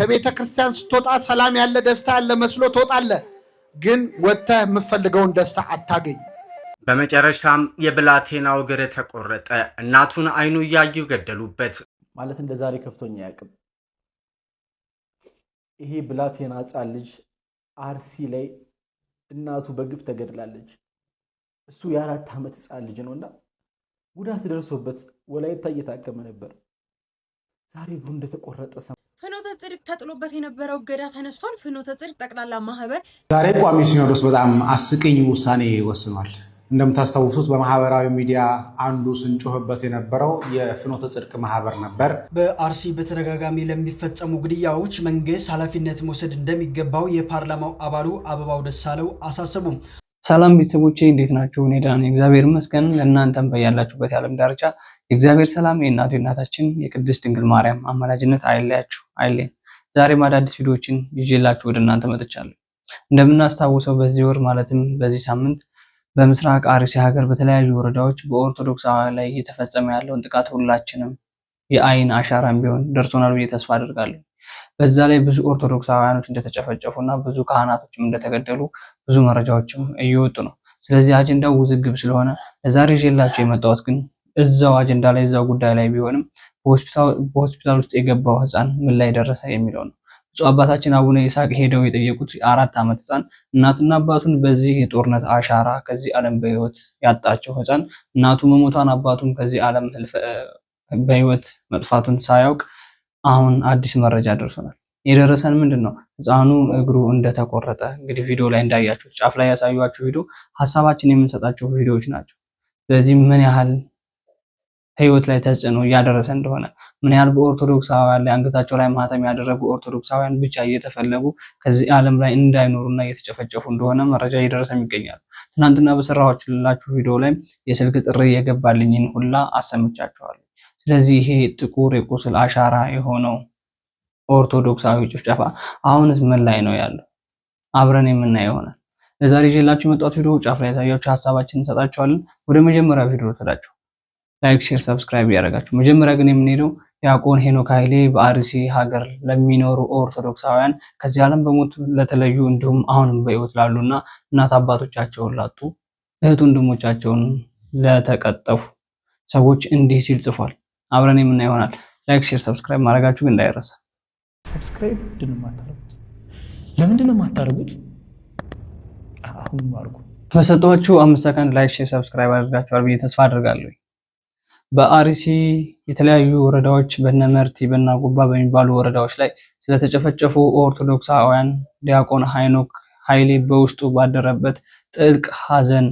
ከቤተ ክርስቲያን ስትወጣ ሰላም ያለ ደስታ ያለ መስሎ ትወጣለህ፣ ግን ወጥተህ የምትፈልገውን ደስታ አታገኝ። በመጨረሻም የብላቴናው እግር ተቆረጠ። እናቱን አይኑ እያዩ ገደሉበት። ማለት እንደ ዛሬ ከፍቶኛ አያውቅም። ይሄ ብላቴና ሕፃን ልጅ አርሲ ላይ እናቱ በግፍ ተገድላለች። እሱ የ4 ዓመት ሕፃን ልጅ ነውና ጉዳት ደርሶበት ወላይታ እየታከመ ነበር። ዛሬ እግሩ እንደተቆረጠ ፍኖተ ጽድቅ ተጥሎበት የነበረው እገዳ ተነስቷል። ፍኖተ ጽድቅ ጠቅላላ ማህበር ዛሬ ቋሚ ሲኖዶስ በጣም አስቂኝ ውሳኔ ወስኗል። እንደምታስታውሱት በማህበራዊ ሚዲያ አንዱ ስንጮህበት የነበረው የፍኖተ ጽድቅ ማህበር ነበር። በአርሲ በተደጋጋሚ ለሚፈጸሙ ግድያዎች መንግስት ኃላፊነት መውሰድ እንደሚገባው የፓርላማው አባሉ አበባው ደሳለው አሳሰቡ። ሰላም ቤተሰቦቼ እንዴት ናችሁ? እኔ ደህና ነኝ፣ እግዚአብሔር ይመስገን። ለእናንተም በያላችሁበት የዓለም ዳርቻ የእግዚአብሔር ሰላም የእናቱ የእናታችን የቅድስት ድንግል ማርያም አማላጅነት አይለያችሁ አይለየን። ዛሬም አዳዲስ ቪዲዮዎችን ይዤላችሁ ወደ እናንተ መጥቻለሁ። እንደምናስታውሰው በዚህ ወር ማለትም በዚህ ሳምንት በምስራቅ አርሲ ሀገር በተለያዩ ወረዳዎች በኦርቶዶክሳውያን ላይ እየተፈጸመ ያለውን ጥቃት ሁላችንም የአይን አሻራም ቢሆን ደርሶናል ብዬ ተስፋ አደርጋለሁ። በዛ ላይ ብዙ ኦርቶዶክሳውያኖች እንደተጨፈጨፉና ብዙ ካህናቶችም እንደተገደሉ ብዙ መረጃዎችም እየወጡ ነው። ስለዚህ አጀንዳው ውዝግብ ስለሆነ ለዛሬ ይዤላችሁ የመጣሁት ግን እዛው አጀንዳ ላይ እዛው ጉዳይ ላይ ቢሆንም በሆስፒታል ውስጥ የገባው ሕፃን ምን ላይ ደረሰ የሚለው ነው። ብፁዕ አባታችን አቡነ ይስሐቅ ሄደው የጠየቁት የ4 ዓመት ሕፃን እናትና አባቱን በዚህ የጦርነት አሻራ ከዚህ ዓለም በህይወት ያጣቸው ሕፃን እናቱ መሞቷን አባቱም ከዚህ ዓለም በህይወት መጥፋቱን ሳያውቅ አሁን አዲስ መረጃ ደርሶናል። የደረሰን ምንድነው? ሕፃኑ እግሩ እንደተቆረጠ እንግዲህ ቪዲዮ ላይ እንዳያችሁት ጫፍ ላይ ያሳዩአችሁ ቪዲዮ ሐሳባችን የምንሰጣቸው ቪዲዮዎች ናቸው። ስለዚህ ምን ያህል ህይወት ላይ ተጽዕኖ እያደረሰ እንደሆነ ምን ያህል በኦርቶዶክሳውያን ላይ አንገታቸው ላይ ማህተም ያደረጉ ኦርቶዶክሳውያን ብቻ እየተፈለጉ ከዚህ ዓለም ላይ እንዳይኖሩና እየተጨፈጨፉ እንደሆነ መረጃ እየደረሰም ይገኛል። ትናንትና በሰራኋችሁ ቪዲዮ ላይ የስልክ ጥሪ የገባልኝን ሁላ አሰምቻችኋለሁ። ስለዚህ ይሄ ጥቁር የቁስል አሻራ የሆነው ኦርቶዶክሳዊ ጭፍጨፋ አሁንስ ምን ላይ ነው ያለው? አብረን የምናየው ይሆናል። ለዛሬ ይዤላችሁ የመጣሁት ቪዲዮ ጫፍ ላይ ያሳያችሁ ሐሳባችንን እንሰጣችኋለን። ወደ መጀመሪያ ቪዲዮ ተዳችሁ ላይክ፣ ሼር፣ ሰብስክራይብ ያደርጋችሁ። መጀመሪያ ግን የምንሄደው ዲያቆን ሄኖክ ኃይሌ በአርሲ ሀገር ለሚኖሩ ኦርቶዶክሳውያን ከዚህ ዓለም በሞት ለተለዩ እንዲሁም አሁንም በሕይወት ላሉና እናት አባቶቻቸውን ላጡ እህት ወንድሞቻቸውን ለተቀጠፉ ሰዎች እንዲህ ሲል ጽፏል። አብረን የምናየው ይሆናል። ላይክ፣ ሼር፣ ሰብስክራይብ ማድረጋችሁ ግን እንዳይረሳ። ሰብስክራይብ ለምንድን ነው የማታደርጉት? አሁን አድርጉ። በሰጧችሁ 5 ሰከንድ ላይክ፣ ሼር፣ ሰብስክራይብ አድርጋችኋል ብዬ ተስፋ አድርጋለሁ። በአርሲ የተለያዩ ወረዳዎች በነመርቲ በናጉባ በሚባሉ ወረዳዎች ላይ ስለተጨፈጨፉ ኦርቶዶክሳውያን ዲያቆን ሄኖክ ኃይሌ በውስጡ ባደረበት ጥልቅ ሐዘን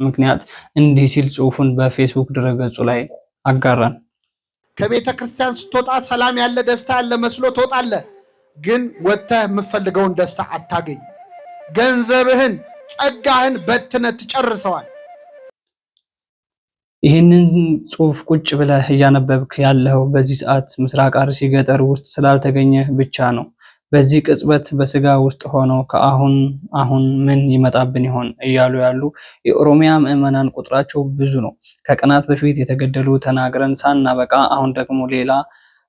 ምክንያት እንዲህ ሲል ጽሑፉን በፌስቡክ ድረገጹ ላይ አጋራን። ከቤተ ክርስቲያን ስትወጣ ሰላም ያለ ደስታ ያለ መስሎ ትወጣለህ፣ ግን ወጥተህ የምትፈልገውን ደስታ አታገኝ። ገንዘብህን ጸጋህን በትነት ትጨርሰዋል። ይህንን ጽሑፍ ቁጭ ብለህ እያነበብክ ያለው በዚህ ሰዓት ምስራቅ አርሲ ገጠር ውስጥ ስላልተገኘህ ብቻ ነው። በዚህ ቅጽበት በስጋ ውስጥ ሆነው አሁን ምን ይመጣብን ይሆን እያሉ ያሉ የኦሮሚያ ምዕመናን ቁጥራቸው ብዙ ነው። ከቀናት በፊት የተገደሉ ተናግረን ሳናበቃ አሁን ደግሞ ሌላ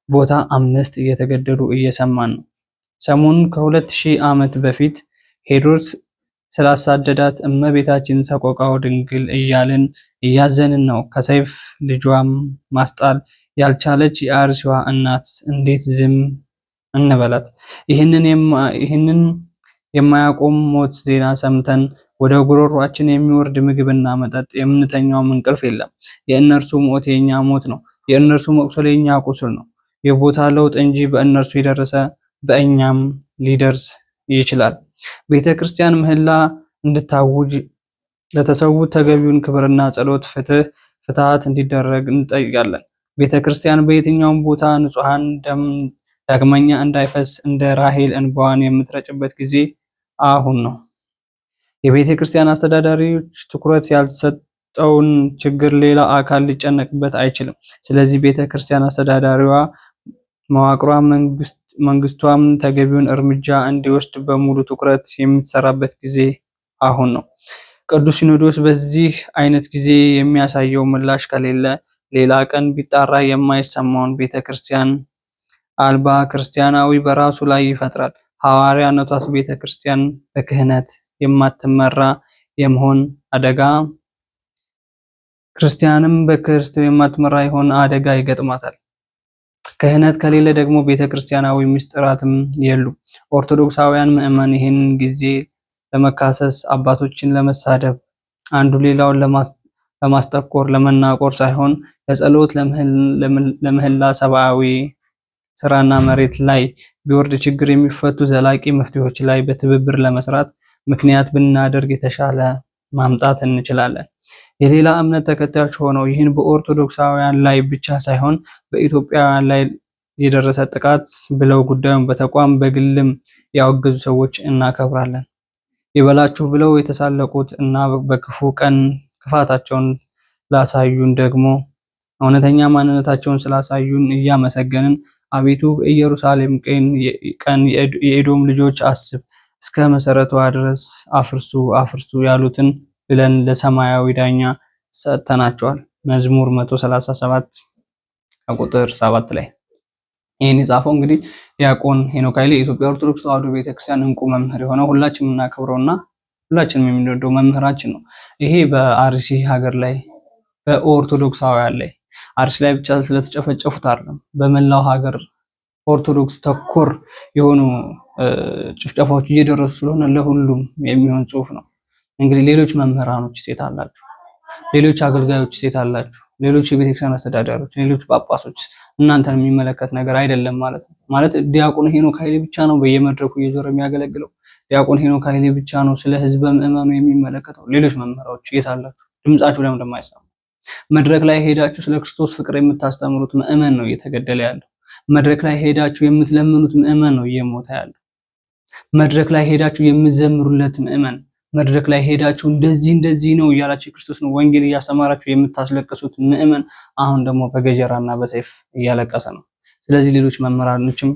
ቦታ 5 እየተገደሉ እየሰማን ነው። ሰሞኑን ከ2000 ዓመት በፊት ሄሮድስ ስላሳደዳት እመቤታችን ሰቆቃወ ድንግል እያልን እያዘንን ነው። ከሰይፍ ልጇም ማስጣል ያልቻለች የአርሲዋ እናት እንዴት ዝም እንበላት? ይህንን የማያቆም ሞት ዜና ሰምተን ወደ ጉሮሯችን የሚወርድ ምግብና መጠጥ የምንተኛውም እንቅልፍ የለም። የእነርሱ ሞት የኛ ሞት ነው። የእነርሱ መቁሰል የኛ ቁስል ነው። የቦታ ለውጥ እንጂ በእነርሱ የደረሰ በእኛም ሊደርስ ይችላል። ቤተ ክርስቲያን ምህላ እንድታውጅ ለተሰዉት ተገቢውን ክብርና ጸሎት ፍትሃት እንዲደረግ እንጠይቃለን። ቤተ ክርስቲያን በየትኛውም ቦታ ንጹሐን ደም ዳግመኛ እንዳይፈስ እንደ ራሄል እንባዋን የምትረጭበት ጊዜ አሁን ነው። የቤተ ክርስቲያን አስተዳዳሪዎች ትኩረት ያልሰጠውን ችግር ሌላ አካል ሊጨነቅበት አይችልም። ስለዚህ ቤተ ክርስቲያን አስተዳዳሪዋ መዋቅሯ መንግስቷም ተገቢውን እርምጃ እንዲወስድ በሙሉ ትኩረት የምትሰራበት ጊዜ አሁን ነው። ቅዱስ ሲኖዶስ በዚህ አይነት ጊዜ የሚያሳየው ምላሽ ከሌለ ሌላ ቀን ቢጣራ የማይሰማውን ቤተክርስቲያን አልባ ክርስቲያናዊ በራሱ ላይ ይፈጥራል። ሐዋርያነቷስ ቤተ ክርስቲያን በክህነት የማትመራ የመሆን አደጋ ክርስቲያንም በክርስቶስ የማትመራ የሆነ አደጋ ይገጥማታል። ክህነት ከሌለ ደግሞ ቤተ ክርስቲያናዊ ምስጢራትም የሉ። ኦርቶዶክሳውያን ምዕመን ይህን ጊዜ ለመካሰስ አባቶችን ለመሳደብ አንዱ ሌላውን ለማስጠቆር ለመናቆር ሳይሆን ለጸሎት ለምህላ ሰብአዊ ስራና መሬት ላይ ቢወርድ ችግር የሚፈቱ ዘላቂ መፍትሄዎች ላይ በትብብር ለመስራት ምክንያት ብናደርግ የተሻለ ማምጣት እንችላለን። የሌላ እምነት ተከታዮች ሆነው ይህን በኦርቶዶክሳውያን ላይ ብቻ ሳይሆን በኢትዮጵያውያን ላይ የደረሰ ጥቃት ብለው ጉዳዩን በተቋም በግልም ያወገዙ ሰዎች እናከብራለን። ይበላችሁ ብለው የተሳለቁት እና በክፉ ቀን ክፋታቸውን ላሳዩን ደግሞ እውነተኛ ማንነታቸውን ስላሳዩን እያመሰገንን አቤቱ በኢየሩሳሌም ቀን የኤዶም ልጆች አስብ እስከ መሰረቷ ድረስ አፍርሱ አፍርሱ ያሉትን ብለን ለሰማያዊ ዳኛ ሰጥተናቸዋል። መዝሙር 137 ከቁጥር 7 ላይ ይህን የጻፈው እንግዲህ ዲያቆን ሄኖክ ኃይሌ የኢትዮጵያ ኦርቶዶክስ ተዋሕዶ ቤተክርስቲያን እንቁ መምህር የሆነው ሁላችንም የምናከብረውና ሁላችንም የምንወደው መምህራችን ነው። ይሄ በአርሲ ሀገር ላይ በኦርቶዶክሳውያን ላይ አርሲ ላይ ብቻ ስለተጨፈጨፉት አይደለም፣ በመላው ሀገር ኦርቶዶክስ ተኮር የሆኑ ጭፍጨፋዎች እየደረሱ ስለሆነ ለሁሉም የሚሆን ጽሑፍ ነው። እንግዲህ ሌሎች መምህራኖች ሴት አላችሁ፣ ሌሎች አገልጋዮች ሴት አላችሁ፣ ሌሎች የቤተክርስቲያን አስተዳዳሪዎች፣ ሌሎች ጳጳሶች እናንተን የሚመለከት ነገር አይደለም ማለት ነው። ማለት ዲያቆን ሄኖክ ኃይሌ ብቻ ነው በየመድረኩ እየዞረ የሚያገለግለው። ዲያቆን ሄኖክ ኃይሌ ብቻ ነው ስለ ህዝበ ምዕመኑ የሚመለከተው። ሌሎች መምህራኖች የት አላችሁ? ድምጻችሁ ለምን እንደማይሰማ? መድረክ ላይ ሄዳችሁ ስለ ክርስቶስ ፍቅር የምታስተምሩት ምዕመን ነው እየተገደለ ያለው። መድረክ ላይ ሄዳችሁ የምትለምኑት ምዕመን ነው እየሞተ ያለው። መድረክ ላይ ሄዳችሁ የምትዘምሩለት ምዕመን፣ መድረክ ላይ ሄዳችሁ እንደዚህ ነው እያላችሁ ክርስቶስን ወንጌል እያስተማራችሁ የምታስለቅሱት ምዕመን አሁን ደግሞ በገጀራና በሰይፍ እያለቀሰ ነው። ስለዚህ ሌሎች መምህራኖችም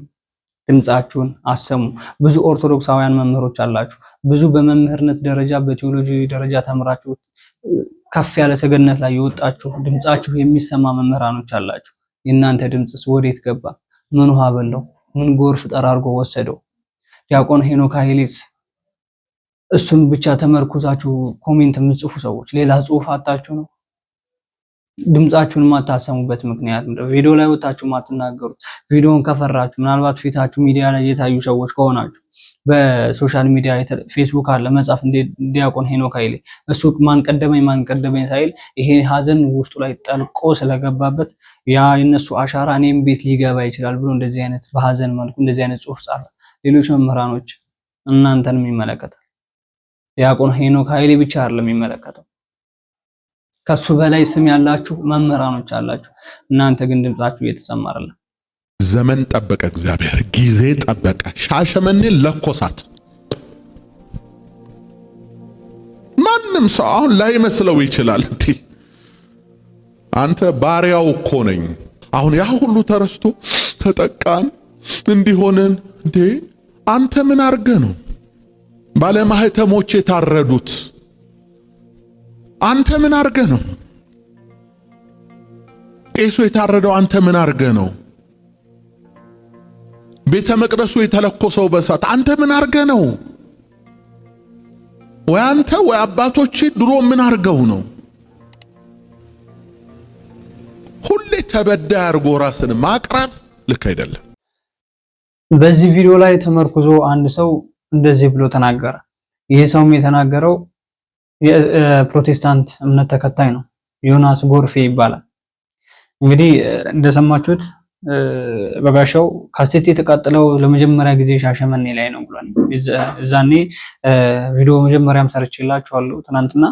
ድምጻችሁን አሰሙ። ብዙ ኦርቶዶክሳውያን መምህሮች አላችሁ። ብዙ በመምህርነት ደረጃ በቴዎሎጂ ደረጃ ተምራችሁ ከፍ ያለ ሰገነት ላይ የወጣችሁ ድምጻችሁ የሚሰማ መምህራኖች አላችሁ። የእናንተ ድምጽስ ወዴት ገባ? ምን ውሃ በለው? ምን ጎርፍ ጠራርጎ ወሰደው? ዲያቆን ሄኖክ ኃይሌስ እሱን ብቻ ተመርኩዛችሁ ኮሜንት የምትጽፉ ሰዎች ሌላ ጽሑፍ አጣችሁ ነው? ድምጻችሁን ማታሰሙበት ምክንያት ምንድነው? ቪዲዮ ላይ ወጣችሁ ማትናገሩት፣ ቪዲዮን ከፈራችሁ፣ ምናልባት ፊታችሁ ሚዲያ ላይ የታዩ ሰዎች ከሆናችሁ በሶሻል ሚዲያ ፌስቡክ አለ መጻፍ እንደ ዲያቆን ሄኖክ ኃይሌ እሱ ማን ቀደመኝ ሳይል ይሄ ሀዘን ውስጡ ላይ ጠልቆ ስለገባበት ያ የነሱ አሻራ እኔም ቤት ሊገባ ይችላል ብሎ እንደዚህ አይነት በሀዘን መልኩ እንደዚህ አይነት ጽሑፍ ጻፈ። ሌሎች መምህራኖች እናንተንም ይመለከታል። ዲያቆን ሄኖክ ኃይሌ ብቻ አይደለም የሚመለከተው፣ ከሱ በላይ ስም ያላችሁ መምህራኖች አላችሁ። እናንተ ግን ድምጻችሁ እየተሰማ አይደለም። ዘመን ጠበቀ፣ እግዚአብሔር ጊዜ ጠበቀ። ሻሸመኔን ለኮሳት። ማንም ሰው አሁን ላይመስለው ይችላል። አንተ ባሪያው እኮ ነኝ። አሁን ያ ሁሉ ተረስቶ ተጠቃን እንዲሆነን እንዴ? አንተ ምን አርገ ነው ባለማህተሞች የታረዱት? አንተ ምን አርገ ነው ቄሱ የታረደው? አንተ ምን አርገ ነው ቤተ መቅደሱ የተለኮሰው በሳት? አንተ ምን አርገ ነው? ወይ አንተ ወይ አባቶች ድሮ ምን አርገው ነው? ሁሌ ተበዳይ አርጎ ራስን ማቅረብ ልክ አይደለም። በዚህ ቪዲዮ ላይ ተመርኩዞ አንድ ሰው እንደዚህ ብሎ ተናገረ። ይሄ ሰውም የተናገረው የፕሮቴስታንት እምነት ተከታይ ነው። ዮናስ ጎርፌ ይባላል። እንግዲህ እንደሰማችሁት በጋሻው ካሴት የተቃጠለው ለመጀመሪያ ጊዜ ሻሸመኔ ላይ ነው ብሏል። እዛኔ ቪዲዮ መጀመሪያም ሰርቼላችኋለሁ ትናንትና።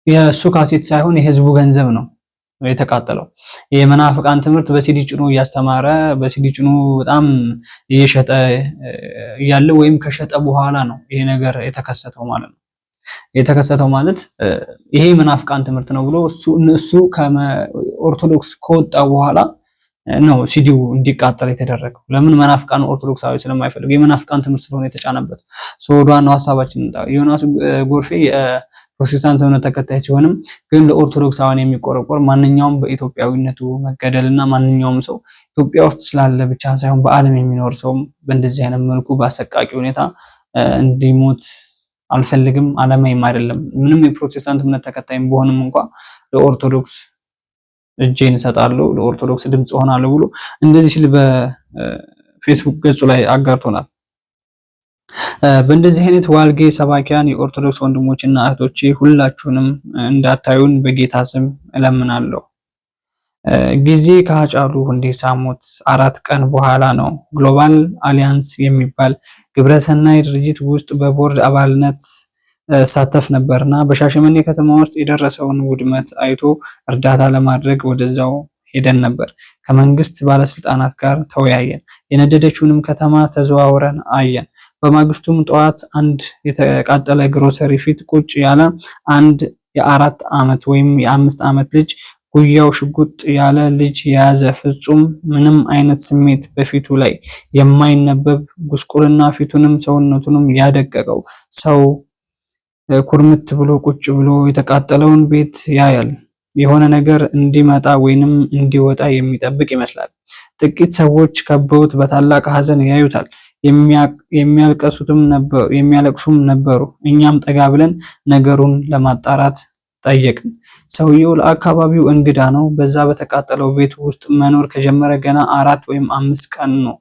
የእሱ ካሴት ሳይሆን የህዝቡ ገንዘብ ነው የተቃጠለው። የመናፍቃን ትምህርት በሲዲ ጭኖ እያስተማረ በሲዲ ጭኖ በጣም እየሸጠ እያለ ወይም ከሸጠ በኋላ ነው ይሄ ነገር የተከሰተው ማለት ነው። የተከሰተው ማለት ይሄ መናፍቃን ትምህርት ነው ብሎ እሱ ከኦርቶዶክስ ከወጣ በኋላ ነው ሲዲው እንዲቃጠል የተደረገው። ለምን? መናፍቃን ኦርቶዶክሳዊ ስለማይፈልጉ የመናፍቃን ትምህርት ስለሆነ የተጫነበት። ወደ ዋናው ሐሳባችን ዮናስ ጎርፌ ፕሮቴስታንት እምነት ተከታይ ሲሆንም ግን ለኦርቶዶክሳውያን የሚቆረቆር ማንኛውም በኢትዮጵያዊነቱ መገደልና ማንኛውም ሰው ኢትዮጵያ ውስጥ ስላለ ብቻ ሳይሆን በዓለም የሚኖር ሰው በእንደዚህ አይነት መልኩ በአሰቃቂ ሁኔታ እንዲሞት አልፈልግም። ዓለማዊም አይደለም። ምንም የፕሮቴስታንት እምነት ተከታይም ቢሆንም እንኳን ለኦርቶዶክስ እጄን እሰጣለሁ፣ ለኦርቶዶክስ ድምጽ ሆናለሁ ብሎ እንደዚህ ሲል በፌስቡክ ገጹ ላይ አጋርቶናል። በእንደዚህ አይነት ዋልጌ ሰባኪያን የኦርቶዶክስ ወንድሞችና እህቶቼ ሁላችሁንም እንዳታዩን በጌታ ስም እለምናለሁ። ጊዜ ከሃጫሉ ሁንዴሳ ሞት 4 ቀን በኋላ ነው ግሎባል አሊያንስ የሚባል ግብረሰናይ ድርጅት ውስጥ በቦርድ አባልነት ሳተፍ ነበርና በሻሸመኔ ከተማ ውስጥ የደረሰውን ውድመት አይቶ እርዳታ ለማድረግ ወደዛው ሄደን ነበር። ከመንግስት ባለስልጣናት ጋር ተወያየን። የነደደችውንም ከተማ ተዘዋውረን አየን። በማግስቱም ጠዋት አንድ የተቃጠለ ግሮሰሪ ፊት ቁጭ ያለ አንድ የ4 ዓመት ወይም የ5 ዓመት ልጅ ጉያው ሽጉጥ ያለ ልጅ የያዘ ፍጹም ምንም አይነት ስሜት በፊቱ ላይ የማይነበብ ጉስቁልና ፊቱንም ሰውነቱንም ያደቀቀው ሰው ኩርምት ብሎ ቁጭ ብሎ የተቃጠለውን ቤት ያያል። የሆነ ነገር እንዲመጣ ወይንም እንዲወጣ የሚጠብቅ ይመስላል። ጥቂት ሰዎች ከበውት በታላቅ ሐዘን ያዩታል። የሚያለቅሱም ነበሩ። እኛም ጠጋ ብለን ነገሩን ለማጣራት ጠየቅን። ሰውየው ለአካባቢው እንግዳ ነው። በዛ በተቃጠለው ቤት ውስጥ መኖር ከጀመረ ገና 4 ወይም 5 ቀን ነው።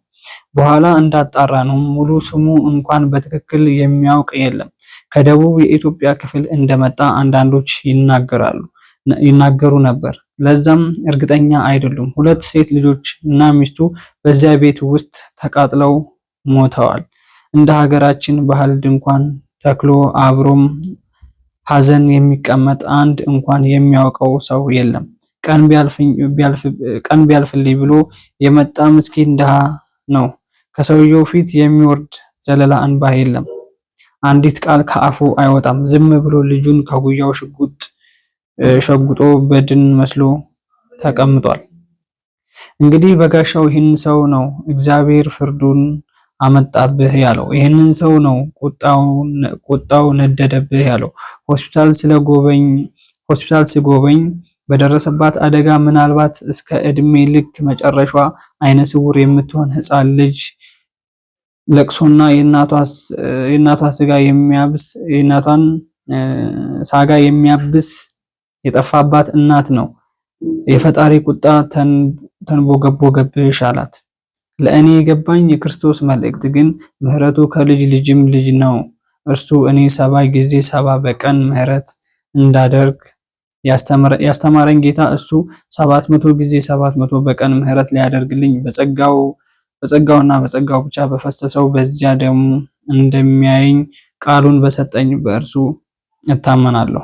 በኋላ እንዳጣራ ነው ሙሉ ስሙ እንኳን በትክክል የሚያውቅ የለም። ከደቡብ የኢትዮጵያ ክፍል እንደመጣ አንዳንዶች ይናገሩ ነበር። ለዛም እርግጠኛ አይደሉም። 2 ሴት ልጆች እና ሚስቱ በዚያ ቤት ውስጥ ተቃጥለው ሞተዋል። እንደ ሀገራችን ባህል ድንኳን ተክሎ አብሮም ሐዘን የሚቀመጥ አንድ እንኳን የሚያውቀው ሰው የለም። ቀን ቢያልፍልኝ ብሎ የመጣ ምስኪን ድሃ ነው። ከሰውየው ፊት የሚወርድ ዘለላ እንባ የለም። አንዲት ቃል ከአፉ አይወጣም። ዝም ብሎ ልጁን ከጉያው ሸጉጦ በድን መስሎ ተቀምጧል። እንግዲህ በጋሻው ይህን ሰው ነው እግዚአብሔር ፍርዱን አመጣብህ ያለው። ይህንን ሰው ነው ቁጣው ነደደብህ ያለው። ሆስፒታል ስጎበኝ በደረሰባት አደጋ ምናልባት እስከ እድሜ ልክ መጨረሻ አይነ ስውር የምትሆን ሕፃን ልጅ ለቅሶና የእናቷን ሳጋ የሚያብስ የጠፋባት እናት ነው። የፈጣሪ ቁጣ ተንቦገቦገብሽ አላት። ለእኔ የገባኝ የክርስቶስ መልእክት ግን ምህረቱ ከልጅ ልጅም ልጅ ነው። እርሱ እኔ 70 ጊዜ 70 በቀን ምህረት እንዳደርግ ያስተማረኝ ጌታ እሱ 700 ጊዜ 700 በቀን ምህረት ሊያደርግልኝ በጸጋውና በጸጋው ብቻ በፈሰሰው በዚያ ደሙ እንደሚያየኝ ቃሉን በሰጠኝ በእርሱ እታመናለሁ።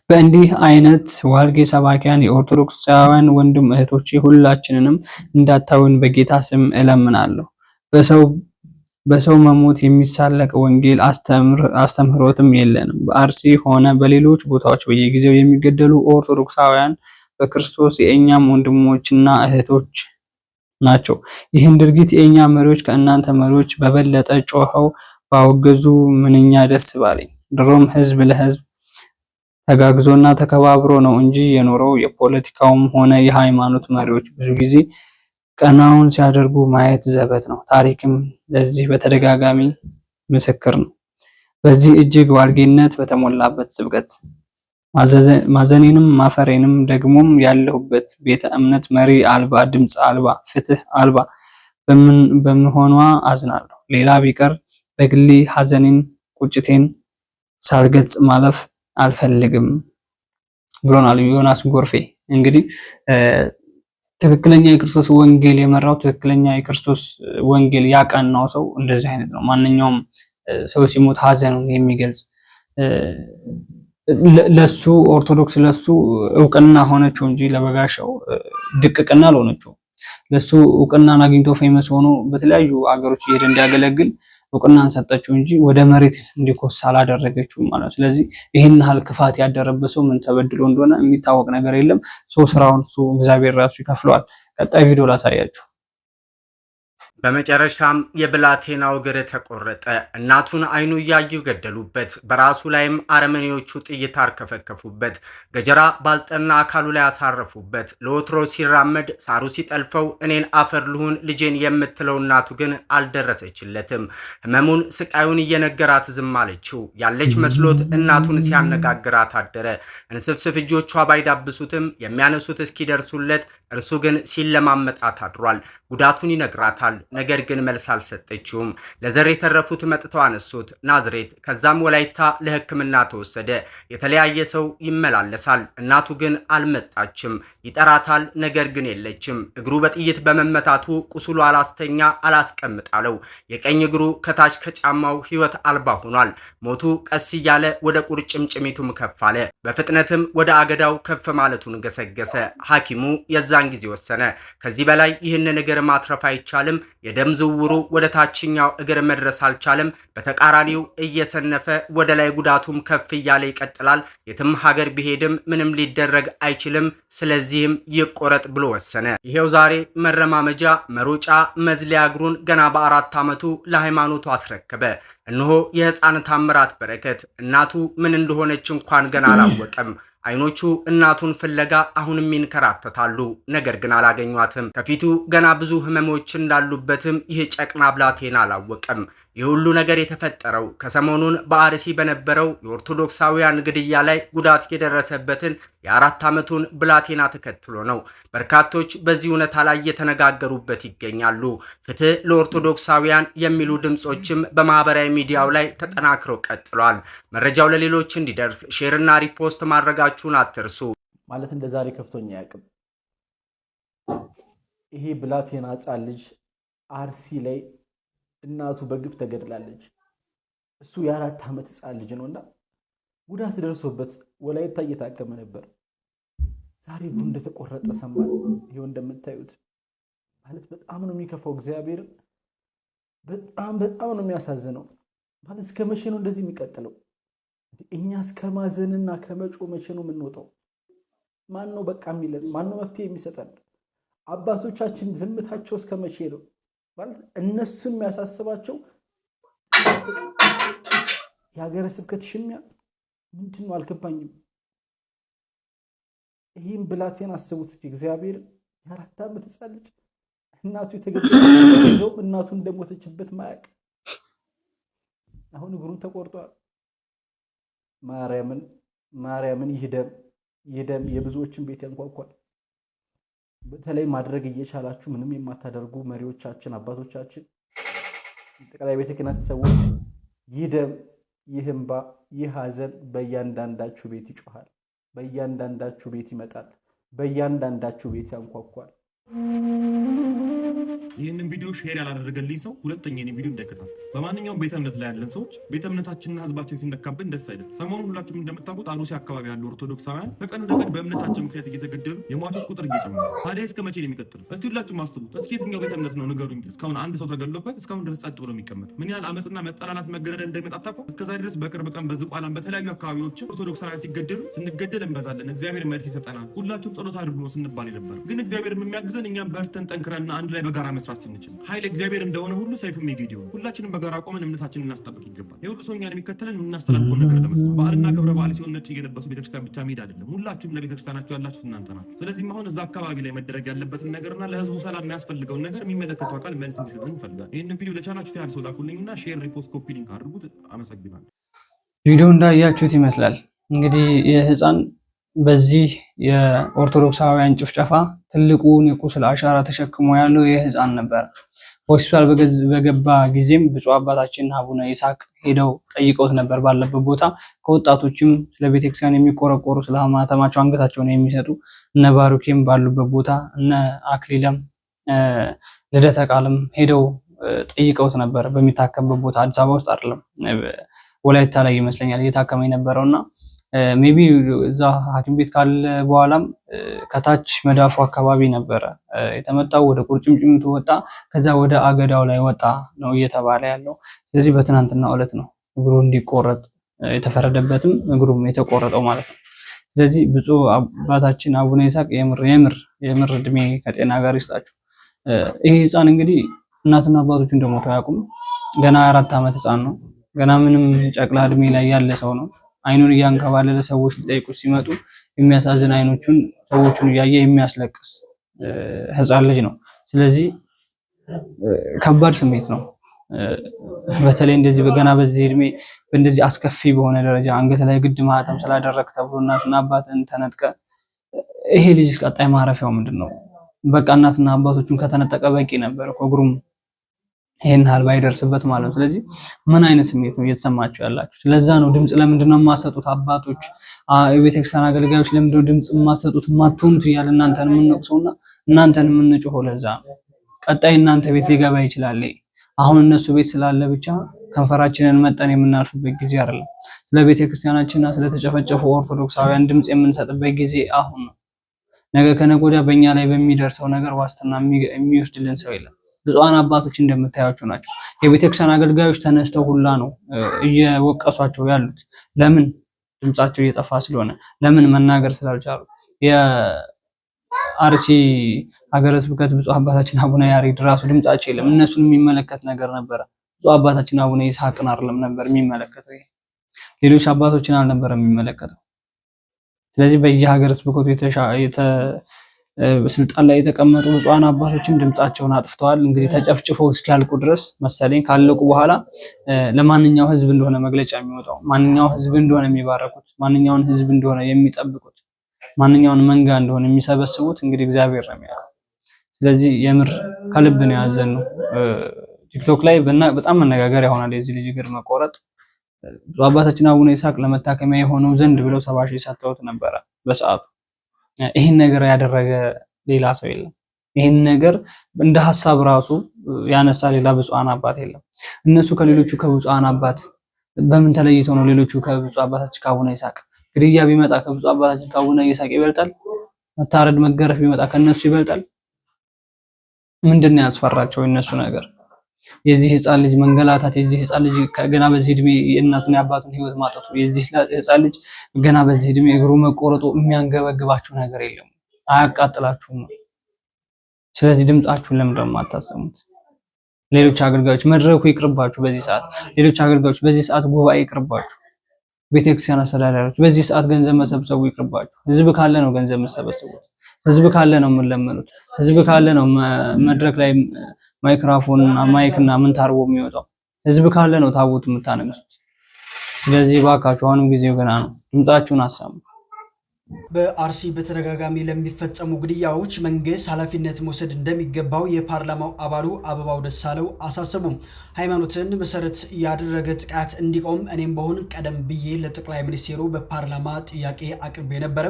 በእንዲህ አይነት ዋልጌ ሰባኪያን የኦርቶዶክሳውያን ወንድም እህቶቼ ሁላችንንም እንዳታዩን በጌታ ስም እለምናለሁ። በሰው መሞት የሚሳለቅ ወንጌል አስተምህሮትም የለንም። በአርሲ ሆነ በሌሎች ቦታዎች በየጊዜው የሚገደሉ ኦርቶዶክሳውያን በክርስቶስ የእኛም ወንድሞችና እህቶች ናቸው። ይህን ድርጊት የእኛ መሪዎች ከእናንተ መሪዎች በበለጠ ጮኸው ባወገዙ ምንኛ ደስ ባለኝ። ድሮም ህዝብ ለህዝብ ተጋግዞና ተከባብሮ ነው እንጂ የኖረው። የፖለቲካውም ሆነ የሃይማኖት መሪዎች ብዙ ጊዜ ቀናውን ሲያደርጉ ማየት ዘበት ነው። ታሪክም ለዚህ በተደጋጋሚ ምስክር ነው። በዚህ እጅግ ዋልጌነት በተሞላበት ስብከት ማዘኔንም ማፈሬንም ደግሞም ያለሁበት ቤተ እምነት መሪ አልባ፣ ድምፅ አልባ፣ ፍትህ አልባ በመሆኗ አዝናለሁ። ሌላ ቢቀር በግሌ ሐዘኔን ቁጭቴን ሳልገልጽ ማለፍ አልፈልግም ብሎናል ዮናስ ጎርፌ። እንግዲህ ትክክለኛ የክርስቶስ ወንጌል የመራው ትክክለኛ የክርስቶስ ወንጌል ያቀናው ሰው እንደዚህ አይነት ነው። ማንኛውም ሰው ሲሞት ሐዘኑን የሚገልጽ ለሱ ኦርቶዶክስ ለሱ እውቅና ሆነችው እንጂ ለበጋሻው ድቅቅና አልሆነችው። ለሱ እውቅናን አግኝቶ ፌመስ ሆኖ በተለያዩ አገሮች እየሄደ እንዲያገለግል እውቅናን ሰጠችው እንጂ ወደ መሬት እንዲኮስ አላደረገችው ማለት ነው። ስለዚህ ይህን ያህል ክፋት ያደረበት ሰው ምን ተበድሎ እንደሆነ የሚታወቅ ነገር የለም። ስራውን እግዚአብሔር ራሱ ይከፍለዋል። ቀጣይ ቪዲዮ ላሳያችሁ። በመጨረሻም የብላቴናው እግር ተቆረጠ። እናቱን አይኑ እያዩ ገደሉበት። በራሱ ላይም አረመኔዎቹ ጥይት አርከፈከፉበት። ገጀራ ባልጠና አካሉ ላይ አሳረፉበት። ለወትሮ ሲራመድ ሳሩ ሲጠልፈው እኔን አፈር ልሁን ልጄን የምትለው እናቱ ግን አልደረሰችለትም። ህመሙን ስቃዩን እየነገራት ዝም አለችው። ያለች መስሎት እናቱን ሲያነጋግራት አደረ። እንስፍስፍ እጆቿ ባይዳብሱትም የሚያነሱት እስኪደርሱለት እርሱ ግን ሲለማመጣት አድሯል። ጉዳቱን ይነግራታል። ነገር ግን መልስ አልሰጠችውም። ለዘር የተረፉት መጥተው አነሱት ናዝሬት። ከዛም ወላይታ ለሕክምና ተወሰደ። የተለያየ ሰው ይመላለሳል። እናቱ ግን አልመጣችም። ይጠራታል፣ ነገር ግን የለችም። እግሩ በጥይት በመመታቱ ቁስሉ አላስተኛ አላስቀምጣለው። የቀኝ እግሩ ከታች ከጫማው ሕይወት አልባ ሆኗል። ሞቱ ቀስ እያለ ወደ ቁርጭምጭሚቱም ከፍ አለ። በፍጥነትም ወደ አገዳው ከፍ ማለቱን ገሰገሰ። ሐኪሙ የዛን ጊዜ ወሰነ። ከዚህ በላይ ይህንን እግር ማትረፍ አይቻልም። የደም ዝውውሩ ወደ ታችኛው እግር መድረስ አልቻለም። በተቃራኒው እየሰነፈ ወደ ላይ ጉዳቱም ከፍ እያለ ይቀጥላል። የትም ሀገር ቢሄድም ምንም ሊደረግ አይችልም። ስለዚህም ይቆረጥ ብሎ ወሰነ። ይሄው ዛሬ መረማመጃ መሮጫ መዝሊያ እግሩን ገና በ4 ዓመቱ ለሃይማኖቱ አስረከበ። እነሆ የሕፃን ታምራት በረከት። እናቱ ምን እንደሆነች እንኳን ገና አላወቀም። አይኖቹ እናቱን ፍለጋ አሁንም ይንከራተታሉ። ነገር ግን አላገኟትም። ከፊቱ ገና ብዙ ህመሞች እንዳሉበትም ይህ ጨቅና ብላቴና አላወቀም። ይህ ሁሉ ነገር የተፈጠረው ከሰሞኑን በአርሲ በነበረው የኦርቶዶክሳውያን ግድያ ላይ ጉዳት የደረሰበትን የ4 ዓመቱን ብላቴና ተከትሎ ነው። በርካቶች በዚህ እውነታ ላይ የተነጋገሩበት ይገኛሉ። ፍትህ ለኦርቶዶክሳውያን የሚሉ ድምጾችም በማህበራዊ ሚዲያው ላይ ተጠናክረው ቀጥሏል። መረጃው ለሌሎች እንዲደርስ ሼርና ሪፖስት ማድረጋችሁን አትርሱ። ማለት እንደ ዛሬ ከፍቶኛ ያቅም ይሄ ብላቴና ሕፃን ልጅ አርሲ ላይ እናቱ በግፍ ተገድላለች። እሱ የ4 ዓመት ሕፃን ልጅ ነውና ጉዳት ደርሶበት ወላይታ እየታከመ ነበር። ዛሬ እግሩ እንደተቆረጠ ሰማን። ይሄው እንደምታዩት ማለት በጣም ነው የሚከፋው። እግዚአብሔር በጣም ነው የሚያሳዝነው። ማለት እስከ መቼ ነው እንደዚህ የሚቀጥለው? እኛ እስከ ማዘንና ከመጮ መቼ ነው የምንወጣው? ማን ነው በቃ የሚለን? ማን ነው መፍትሄ የሚሰጠን? አባቶቻችን ዝምታቸው እስከ መቼ ነው? ማለት እነሱን የሚያሳስባቸው የሀገረ ስብከት ሽሚያ ምንድን ነው አልገባኝም። ይህም ብላቴና አስቡት እስኪ እግዚአብሔር የ4 ዓመት ሕፃን ልጅ እናቱ የተገደለው እናቱ እንደሞተችበት ማያቅ አሁን እግሩን ተቆርጧል። ማርያምን ይደም የብዙዎችን ቤት ያንኳኳል። በተለይ ማድረግ እየቻላችሁ ምንም የማታደርጉ መሪዎቻችን፣ አባቶቻችን፣ ጠቅላይ ቤተ ክህነት ሰዎች ይደም ይህ እንባ ይህ ሐዘን በእያንዳንዳችሁ ቤት ይጮሃል፣ በእያንዳንዳችሁ ቤት ይመጣል፣ በእያንዳንዳችሁ ቤት ያንኳኳል። ይህንን ቪዲዮ ሼር ያላደረገልኝ ሰው ሁለተኛ የኔን ቪዲዮ እንዳይከታተል። በማንኛውም ቤተ እምነት ላይ ያለን ሰዎች ቤተ እምነታችንና ህዝባችን ሲነካብን ደስ አይደል። ሰሞኑን ሁላችሁም እንደምታውቁት አሩሲ አካባቢ ያሉ ኦርቶዶክሳውያን በቀን ወደ ቀን በእምነታቸው ምክንያት እየተገደሉ የሟቾች ቁጥር እየጨመረ ታዲያ እስከ መቼ ነው የሚቀጥለው? እስቲ ሁላችሁም አስቡት። እስኪ የትኛው ቤተ እምነት ነው ንገሩኝ እስካሁን አንድ ሰው ተገድሎበት እስካሁን ድረስ ጸጥ ብሎ የሚቀመጥ? ምን ያህል አመፅና መጠላላት መገደል እንደሚመጣ ታውቁ? እስከዛ ድረስ በቅርብ ቀን በዝቋላም በተለያዩ አካባቢዎች ኦርቶዶክሳውያን ሲገደሉ ስንገደል እንበዛለን፣ እግዚአብሔር መልስ ይሰጠናል፣ ሁላችሁም ጸሎት አድርጉ ነው ስንባል ነበር። ግን እግዚአብሔር የሚያግዘን እኛም በርተን ጠንክረንና አንድ ላይ በጋራ መስራት ስንችል ኃይል እግዚአብሔር እንደሆነ ሁሉ ሰይፍም የጌዴዎን ነው። ሁላችንም በጋራ ቆመን እምነታችንን እናስጠብቅ ይገባል። የሁሉ ሰው እኛን የሚከተለን የምናስተላልፈውን ነገር ለመስማት በዓልና ክብረ በዓል ሲሆን ነጭ እየለበሱ ቤተክርስቲያን ብቻ መሄድ አይደለም። ሁላችሁም ለቤተክርስቲያናችሁ ያላችሁት እናንተ ናችሁ። ስለዚህም አሁን እዛ አካባቢ ላይ መደረግ ያለበትን ነገርና ለህዝቡ ሰላም የሚያስፈልገውን ነገር የሚመለከተው አካል መልስ እንዲሰጠን እንፈልጋለን። ይህንን ቪዲዮ ለቻላችሁት ያህል ሰው ላኩልኝና ሼር፣ ሪፖስት፣ ኮፒ ሊንክ አድርጉት። አመሰግናለሁ። ቪዲዮ እንዳያችሁት ይመስላል እንግዲህ የህፃን በዚህ የኦርቶዶክሳውያን ጭፍጨፋ ትልቁን የቁስል አሻራ ተሸክሞ ያለው የህፃን ነበር። ሆስፒታል በገባ ጊዜም ብፁዕ አባታችን አቡነ ይስሐቅ ሄደው ጠይቀውት ነበር ባለበት ቦታ። ከወጣቶችም ስለ ቤተክርስቲያን የሚቆረቆሩ ስለ ሃይማኖታቸው አንገታቸውን የሚሰጡ እነ ባሩኬም ባሉበት ቦታ እነ አክሊለም ልደተ ቃልም ሄደው ጠይቀውት ነበር። በሚታከምበት ቦታ አዲስ አበባ ውስጥ አይደለም ወላይታ ላይ ይመስለኛል እየታከመ የነበረውና ሜቢ እዛ ሐኪም ቤት ካለ በኋላም ከታች መዳፉ አካባቢ ነበረ የተመጣው። ወደ ቁርጭምጭሚቱ ወጣ፣ ከዛ ወደ አገዳው ላይ ወጣ ነው እየተባለ ያለው። ስለዚህ በትናንትናው ዕለት ነው እግሩ እንዲቆረጥ የተፈረደበትም እግሩም የተቆረጠው ማለት ነው። ስለዚህ ብፁዕ አባታችን አቡነ ይስሐቅ የምር እድሜ ከጤና ጋር ይስጣችሁ። ይህ ህፃን እንግዲህ እናትና አባቶቹ እንደሞቱ አያውቁም። ገና 4 ዓመት ህፃን ነው። ገና ምንም ጨቅላ እድሜ ላይ ያለ ሰው ነው። አይኑን እያንከባለለ ሰዎች ሊጠይቁት ሲመጡ የሚያሳዝን አይኖቹን ሰዎቹን እያየ የሚያስለቅስ ህፃን ልጅ ነው። ስለዚህ ከባድ ስሜት ነው። በተለይ እንደዚህ ገና በዚህ እድሜ በእንደዚህ አስከፊ በሆነ ደረጃ አንገት ላይ ግድ ማህተም ስላደረግ ተብሎ እናትና አባትን ተነጥቀ፣ ይሄ ልጅ ቀጣይ ማረፊያው ምንድነው? በቃ እናትና አባቶቹን ከተነጠቀ በቂ ነበር እኮ እግሩም ይሄን ያህል ባይደርስበት ማለት ነው። ስለዚህ ምን አይነት ስሜት ነው እየተሰማችሁ ያላችሁ? ለዛ ነው ድምጽ ለምንድነው የማሰጡት አባቶች፣ የቤተክርስቲያን አገልጋዮች ለምንድነው ድምጽ የማሰጡት የማትሆኑት እያለ እናንተን የምንወቅሰውና እናንተን የምንጮኸው ለዛ ነው። ቀጣይ እናንተ ቤት ሊገባ ይችላል። አሁን እነሱ ቤት ስላለ ብቻ ከንፈራችንን መጠን የምናልፍበት ጊዜ አይደለም። ስለ ቤተክርስቲያናችንና ስለተጨፈጨፉ ኦርቶዶክሳውያን ድምጽ የምንሰጥበት ጊዜ አሁን ነው። ነገ ከነገ ወዲያ በእኛ ላይ በሚደርሰው ነገር ዋስትና የሚወስድልን ሰው የለም። ብፁዓን አባቶች እንደምታያቸው ናቸው። የቤተክርስቲያን አገልጋዮች ተነስተው ሁላ ነው እየወቀሷቸው ያሉት። ለምን? ድምጻቸው እየጠፋ ስለሆነ፣ ለምን? መናገር ስላልቻሉ። የአርሲ ሀገረ ስብከት ብፁዕ አባታችን አቡነ ያሬድ ራሱ ድምጻቸው የለም። እነሱን የሚመለከት ነገር ነበረ። ብፁዕ አባታችን አቡነ ይስሐቅን አይደለም ነበር የሚመለከተው፣ ሌሎች አባቶችን አልነበረም የሚመለከተው። ስለዚህ በየሀገረ ስብከቱ ስልጣን ላይ የተቀመጡ ብፁዓን አባቶችም ድምጻቸውን አጥፍተዋል። እንግዲህ ተጨፍጭፈው እስኪያልቁ ድረስ መሰለኝ ካለቁ በኋላ ለማንኛው ህዝብ እንደሆነ መግለጫ የሚወጣው፣ ማንኛው ህዝብ እንደሆነ የሚባረኩት፣ ማንኛውን ህዝብ እንደሆነ የሚጠብቁት፣ ማንኛውን መንጋ እንደሆነ የሚሰበስቡት እንግዲህ እግዚአብሔር ነው የሚያውቀው። ስለዚህ የምር ከልብ ነው ያዘንነው። ቲክቶክ ላይ በጣም መነጋገሪያ ይሆናል የዚህ ልጅ እግር መቆረጥ። አባታችን አቡነ ይስሐቅ ለመታከሚያ የሆነው ዘንድ ብለው 70 ሺህ ሰጥተውት ነበረ በሰዓቱ። ይህን ነገር ያደረገ ሌላ ሰው የለም። ይህን ነገር እንደ ሐሳብ ራሱ ያነሳ ሌላ ብፁዓን አባት የለም። እነሱ ከሌሎቹ ከብፁዓን አባት በምን ተለይተው ነው ሌሎቹ ከብፁዕ አባታችን ከአቡነ ይስሐቅ? ግድያ ቢመጣ ከብፁዕ አባታችን ከአቡነ ይስሐቅ ይበልጣል? መታረድ መገረፍ ቢመጣ ከነሱ ይበልጣል? ምንድነው ያስፈራቸው የነሱ ነገር? የዚህ ህፃን ልጅ መንገላታት፣ የዚህ ህፃን ልጅ ገና በዚህ እድሜ የእናትና የአባቱን ህይወት ማጣቱ፣ የዚህ ህፃን ልጅ ገና በዚህ እድሜ እግሩ መቆረጡ የሚያንገበግባችሁ ነገር የለም? አያቃጥላችሁም? ስለዚህ ድምጻችሁን ለምን ደግሞ አታሰሙት? ሌሎች አገልጋዮች መድረኩ ይቅርባችሁ። በዚህ ሰዓት ሌሎች አገልጋዮች፣ በዚህ ሰዓት ጉባኤ ይቅርባችሁ። ቤተክርስቲያን አስተዳዳሪዎች በዚህ ሰዓት ገንዘብ መሰብሰቡ ይቅርባችሁ። ህዝብ ካለ ነው ገንዘብ መሰብሰቡት። ህዝብ ካለ ነው የምንለምኑት። ህዝብ ካለ ነው መድረክ ላይ ማይክራፎን ማይክና ምን ታርቦ የሚወጣው። ህዝብ ካለ ነው ታቦት የምታነግሱት። ስለዚህ ባካችሁ አሁንም ጊዜው ገና ነው፣ ድምጻችሁን አሰሙ። በአርሲ በተደጋጋሚ ለሚፈጸሙ ግድያዎች መንግስት ኃላፊነት መውሰድ እንደሚገባው የፓርላማው አባሉ አበባው ደሳለው አሳሰቡ። ሃይማኖትን መሰረት ያደረገ ጥቃት እንዲቆም እኔም በሆን ቀደም ብዬ ለጠቅላይ ሚኒስትሩ በፓርላማ ጥያቄ አቅርቤ ነበረ።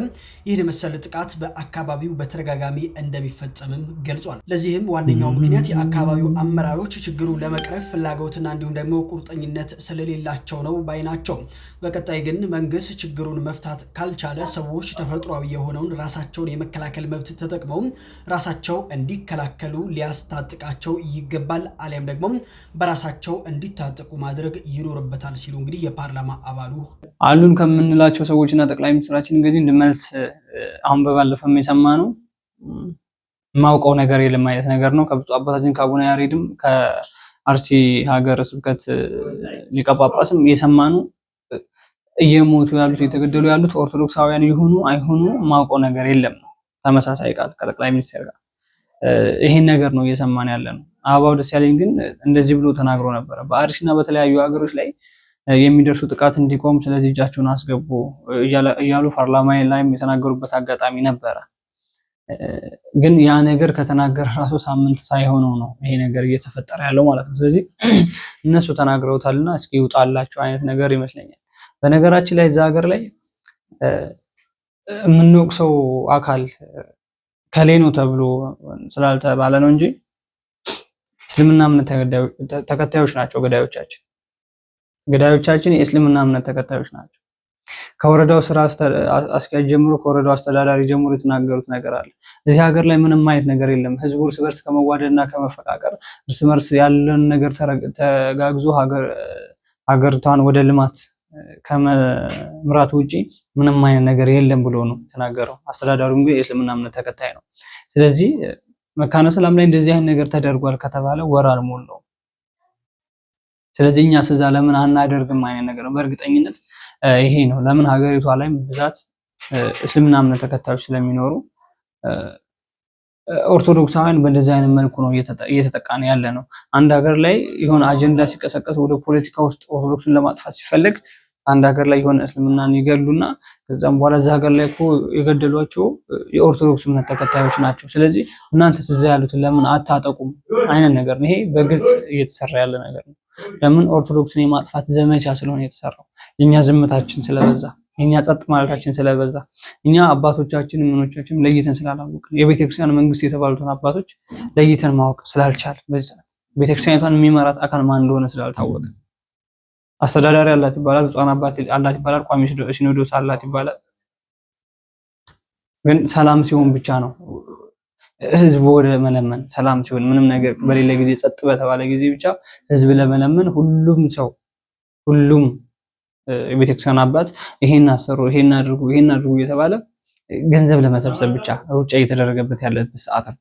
ይህን መሰል ጥቃት በአካባቢው በተደጋጋሚ እንደሚፈጸምም ገልጿል። ለዚህም ዋነኛው ምክንያት የአካባቢው አመራሮች ችግሩን ለመቅረፍ ፍላጎትና እንዲሁም ደግሞ ቁርጠኝነት ስለሌላቸው ነው ባይ ናቸው። በቀጣይ ግን መንግስት ችግሩን መፍታት ካልቻለ ሰዎች ተፈጥሯዊ የሆነውን ራሳቸውን የመከላከል መብት ተጠቅመው ራሳቸው እንዲከላከሉ ሊያስታጥቃቸው ይገባል፣ አሊያም ደግሞ በራሳቸው እንዲታጠቁ ማድረግ ይኖርበታል ሲሉ እንግዲህ የፓርላማ አባሉ አሉን ከምንላቸው ሰዎችና ጠቅላይ ሚኒስትራችን እንግዲህ እንደመልስ አሁን በባለፈው የሰማነው ማውቀው ነገር የለም አይነት ነገር ነው። ከብፁዕ አባታችን ከአቡነ ያሬድም ከአርሲ ሀገረ ስብከት ሊቀ ጳጳስም የሰማነው እየሞቱ ያሉት የተገደሉ ያሉት ኦርቶዶክሳውያን ይሁኑ አይሁኑ ማውቀው ነገር የለም። ተመሳሳይ ቃል ከጠቅላይ ሚኒስትር ጋር ይሄን ነገር ነው እየሰማን ያለ ነው። አበባው ደሳለኝ ግን እንደዚህ ብሎ ተናግሮ ነበር። በአርሲና በተለያዩ ሀገሮች ላይ የሚደርሱ ጥቃት እንዲቆም ስለዚህ እጃቸውን አስገቡ እያሉ ፓርላማ ላይም የተናገሩበት አጋጣሚ ነበረ። ግን ያ ነገር ከተናገረ ራሱ ሳምንት ሳይሆነው ነው ይሄ ነገር እየተፈጠረ ያለው ማለት ነው። ስለዚህ እነሱ ተናግረውታልና እስኪ ይውጣላቸው አይነት ነገር ይመስለኛል። በነገራችን ላይ እዛ ሀገር ላይ የምንወቅሰው አካል ከሌ ነው ተብሎ ስላልተባለ ነው እንጂ እስልምና እምነት ተከታዮች ናቸው ገዳዮቻችን የእስልምና እምነት ተከታዮች ናቸው። ከወረዳው ስራ አስኪያጅ ጀምሮ ከወረዳው አስተዳዳሪ ጀምሮ የተናገሩት ነገር አለ። እዚህ ሀገር ላይ ምንም አይነት ነገር የለም። ህዝቡ እርስ በርስ ከመዋደድና ከመፈቃቀር እርስ በርስ ያለን ነገር ተጋግዞ ሀገሪቷን ወደ ልማት ከመምራት ውጪ ምንም አይነት ነገር የለም ብሎ ነው የተናገረው። አስተዳዳሪው ግን የእስልምና እምነት ተከታይ ነው። ስለዚህ መካነ ሰላም ላይ እንደዚህ አይነት ነገር ተደርጓል ከተባለ ወር አልሞላውም። ስለዚህ እኛ ስዛ ለምን አናደርግም አይነት ነገር ነው። በእርግጠኝነት ይሄ ነው ለምን ሀገሪቷ ላይ ብዛት እስልምና እምነት ተከታዮች ስለሚኖሩ ኦርቶዶክሳውያን በእንደዚህ አይነት መልኩ ነው እየተጠቃነ ያለ ነው። አንድ ሀገር ላይ የሆነ አጀንዳ ሲቀሰቀስ ወደ ፖለቲካ ውስጥ ኦርቶዶክስን ለማጥፋት ሲፈልግ አንድ ሀገር ላይ የሆነ እስልምናን ይገሉና ከዛም በኋላ እዛ ሀገር ላይ እኮ የገደሏቸው የኦርቶዶክስ እምነት ተከታዮች ናቸው። ስለዚህ እናንተ እዛ ያሉትን ለምን አታጠቁም አይነት ነገር ነው። ይሄ በግልጽ እየተሰራ ያለ ነገር ነው። ለምን ኦርቶዶክስን የማጥፋት ዘመቻ ስለሆነ የተሰራው። የኛ ዝምታችን ስለበዛ፣ የኛ ጸጥ ማለታችን ስለበዛ፣ እኛ አባቶቻችን ምኖቻችን ለይተን ስላላወቅን፣ የቤተክርስቲያን መንግስት የተባሉትን አባቶች ለይተን ማወቅ ስላልቻል፣ በዚህ ሰዓት ቤተክርስቲያኒቷን የሚመራት አካል ማን እንደሆነ ስላልታወቀ፣ አስተዳዳሪ አላት ይባላል፣ ብፁዓን አባት አላት ይባላል፣ ቋሚ ሲኖዶስ አላት ይባላል። ግን ሰላም ሲሆን ብቻ ነው ህዝብ ወደ መለመን፣ ሰላም ሲሆን ምንም ነገር በሌላ ጊዜ ጸጥ በተባለ ጊዜ ብቻ ህዝብ ለመለመን ሁሉም ሰው ሁሉም የቤተክርስቲያን አባት ይሄን አሰሩ፣ ይሄን አድርጉ እየተባለ ገንዘብ ለመሰብሰብ ብቻ ሩጫ እየተደረገበት ያለበት ሰዓት ነው።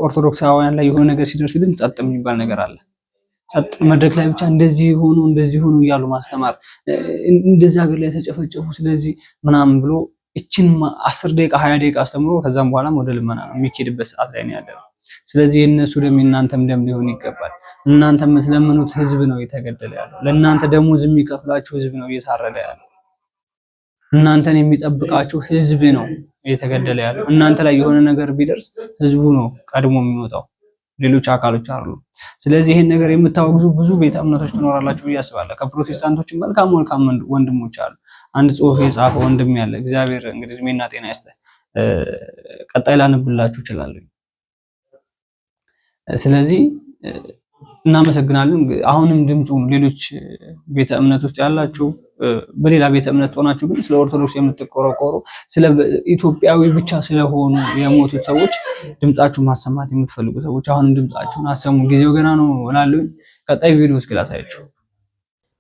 ኦርቶዶክሳውያን ላይ የሆነ ነገር ሲደርስ ግን ጸጥ የሚባል ነገር አለ። ጸጥ መድረክ ላይ ብቻ እንደዚህ ሆኑ እያሉ ማስተማር፣ እንደዚህ ሀገር ላይ ተጨፈጨፉ ስለዚህ ምናምን ብሎ እችን 10 ደቂቃ 20 ደቂቃ አስተምሮ ከዛም በኋላም ወደ ልመና ነው የሚኬድበት ሰዓት ላይ ነው ያለው። ስለዚህ የነሱ ደም የእናንተም ደም ሊሆን ይገባል። እናንተ የምትለምኑት ህዝብ ነው እየተገደለ ያለው። ለእናንተ ደሞዝ የሚከፍላችሁ ህዝብ ነው እየታረደ ያለው። እናንተን የሚጠብቃችሁ ህዝብ ነው እየተገደለ ያለው። እናንተ ላይ የሆነ ነገር ቢደርስ ህዝቡ ነው ቀድሞ የሚወጣው፣ ሌሎች አካሎች አሉ። ስለዚህ ይሄን ነገር የምታወግዙ ብዙ ቤተ እምነቶች ትኖራላችሁ ብዬ አስባለሁ። ከፕሮቴስታንቶች መልካም ወንድሞች አሉ። አንድ ጽሑፍ የጻፈ ወንድም ያለ እግዚአብሔር እንግዲህ እድሜና ጤና ይስጥ። ቀጣይ ላነብላችሁ እችላለሁ። ስለዚህ እናመሰግናለን። አሁንም ድምፁን ሌሎች ቤተ እምነት ውስጥ ያላችሁ በሌላ ቤተ እምነት ሆናችሁ ግን ስለ ኦርቶዶክስ የምትቆረቆሩ ስለ ኢትዮጵያዊ ብቻ ስለሆኑ የሞቱት ሰዎች ድምጻችሁ ማሰማት የምትፈልጉ ሰዎች አሁንም ድምጻችሁን አሰሙ። ጊዜው ገና ነው እላለሁ። ቀጣይ ቪዲዮ እስኪ ላሳያችሁ።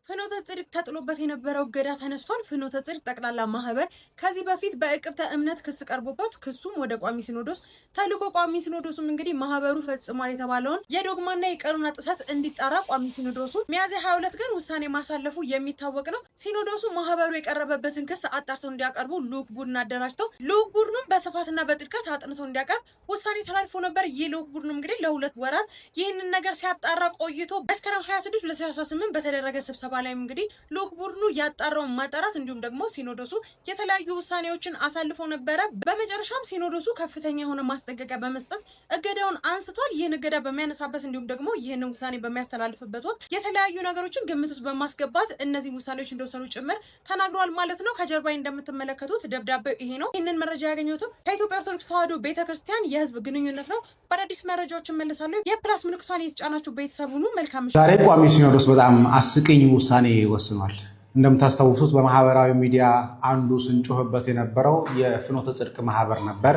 ፍኖተ ጽድቅ ተጥሎበት የነበረው እገዳ ተነስቷል። ፍኖተ ጽድቅ ጠቅላላ ማህበር ከዚህ በፊት በእቅብተ እምነት ክስ ቀርቦበት ክሱም ወደ ቋሚ ሲኖዶስ ተልኮ ቋሚ ሲኖዶሱም እንግዲህ ማህበሩ ፈጽሟል የተባለውን የዶግማና የቀኖና ጥሰት እንዲጣራ ቋሚ ሲኖዶሱ ሚያዝያ 22 ቀን ውሳኔ ማሳለፉ የሚታወቅ ነው። ሲኖዶሱ ማህበሩ የቀረበበትን ክስ አጣርተው እንዲያቀርቡ ልዑክ ቡድን አደራጅተው ልዑክ ቡድኑም በስፋትና በጥልቀት አጥንቶ እንዲያቀርብ ውሳኔ ተላልፎ ነበር። ይህ ልዑክ ቡድኑ እንግዲህ ለ2 ወራት ይህንን ነገር ሲያጣራ ቆይቶ መስከረም 26 2018 በተደረገ ስብሰባ ላይ እንግዲህ ልዑክ ቡድኑ ያጣራውን ማጣራት እንዲሁም ደግሞ ሲኖዶሱ የተለያዩ ውሳኔዎችን አሳልፎ ነበረ። በመጨረሻም ሲኖዶሱ ከፍተኛ የሆነ ማስጠንቀቂያ በመስጠት እገዳውን አንስቷል። ይህን እገዳ በሚያነሳበት እንዲሁም ደግሞ ይህን ውሳኔ በሚያስተላልፍበት ወቅት የተለያዩ ነገሮችን ግምት ውስጥ በማስገባት እነዚህ ውሳኔዎች እንደወሰኑ ጭምር ተናግሯል ማለት ነው። ከጀርባ እንደምትመለከቱት ደብዳቤው ይሄ ነው። ይህንን መረጃ ያገኘሁትም ከኢትዮጵያ ኦርቶዶክስ ተዋሕዶ ቤተክርስቲያን የህዝብ ግንኙነት ነው። በአዳዲስ መረጃዎችን መልሳለሁ። የፕላስ ምልክቷን የተጫናችሁ ቤተሰብ ሁሉ መልካም። ዛሬ ቋሚ ሲኖዶስ በጣም አስቂኝ ውሳኔ ወስኗል። እንደምታስታውሱት በማህበራዊ ሚዲያ አንዱ ስንጮህበት የነበረው የፍኖተ ጽድቅ ማህበር ነበር።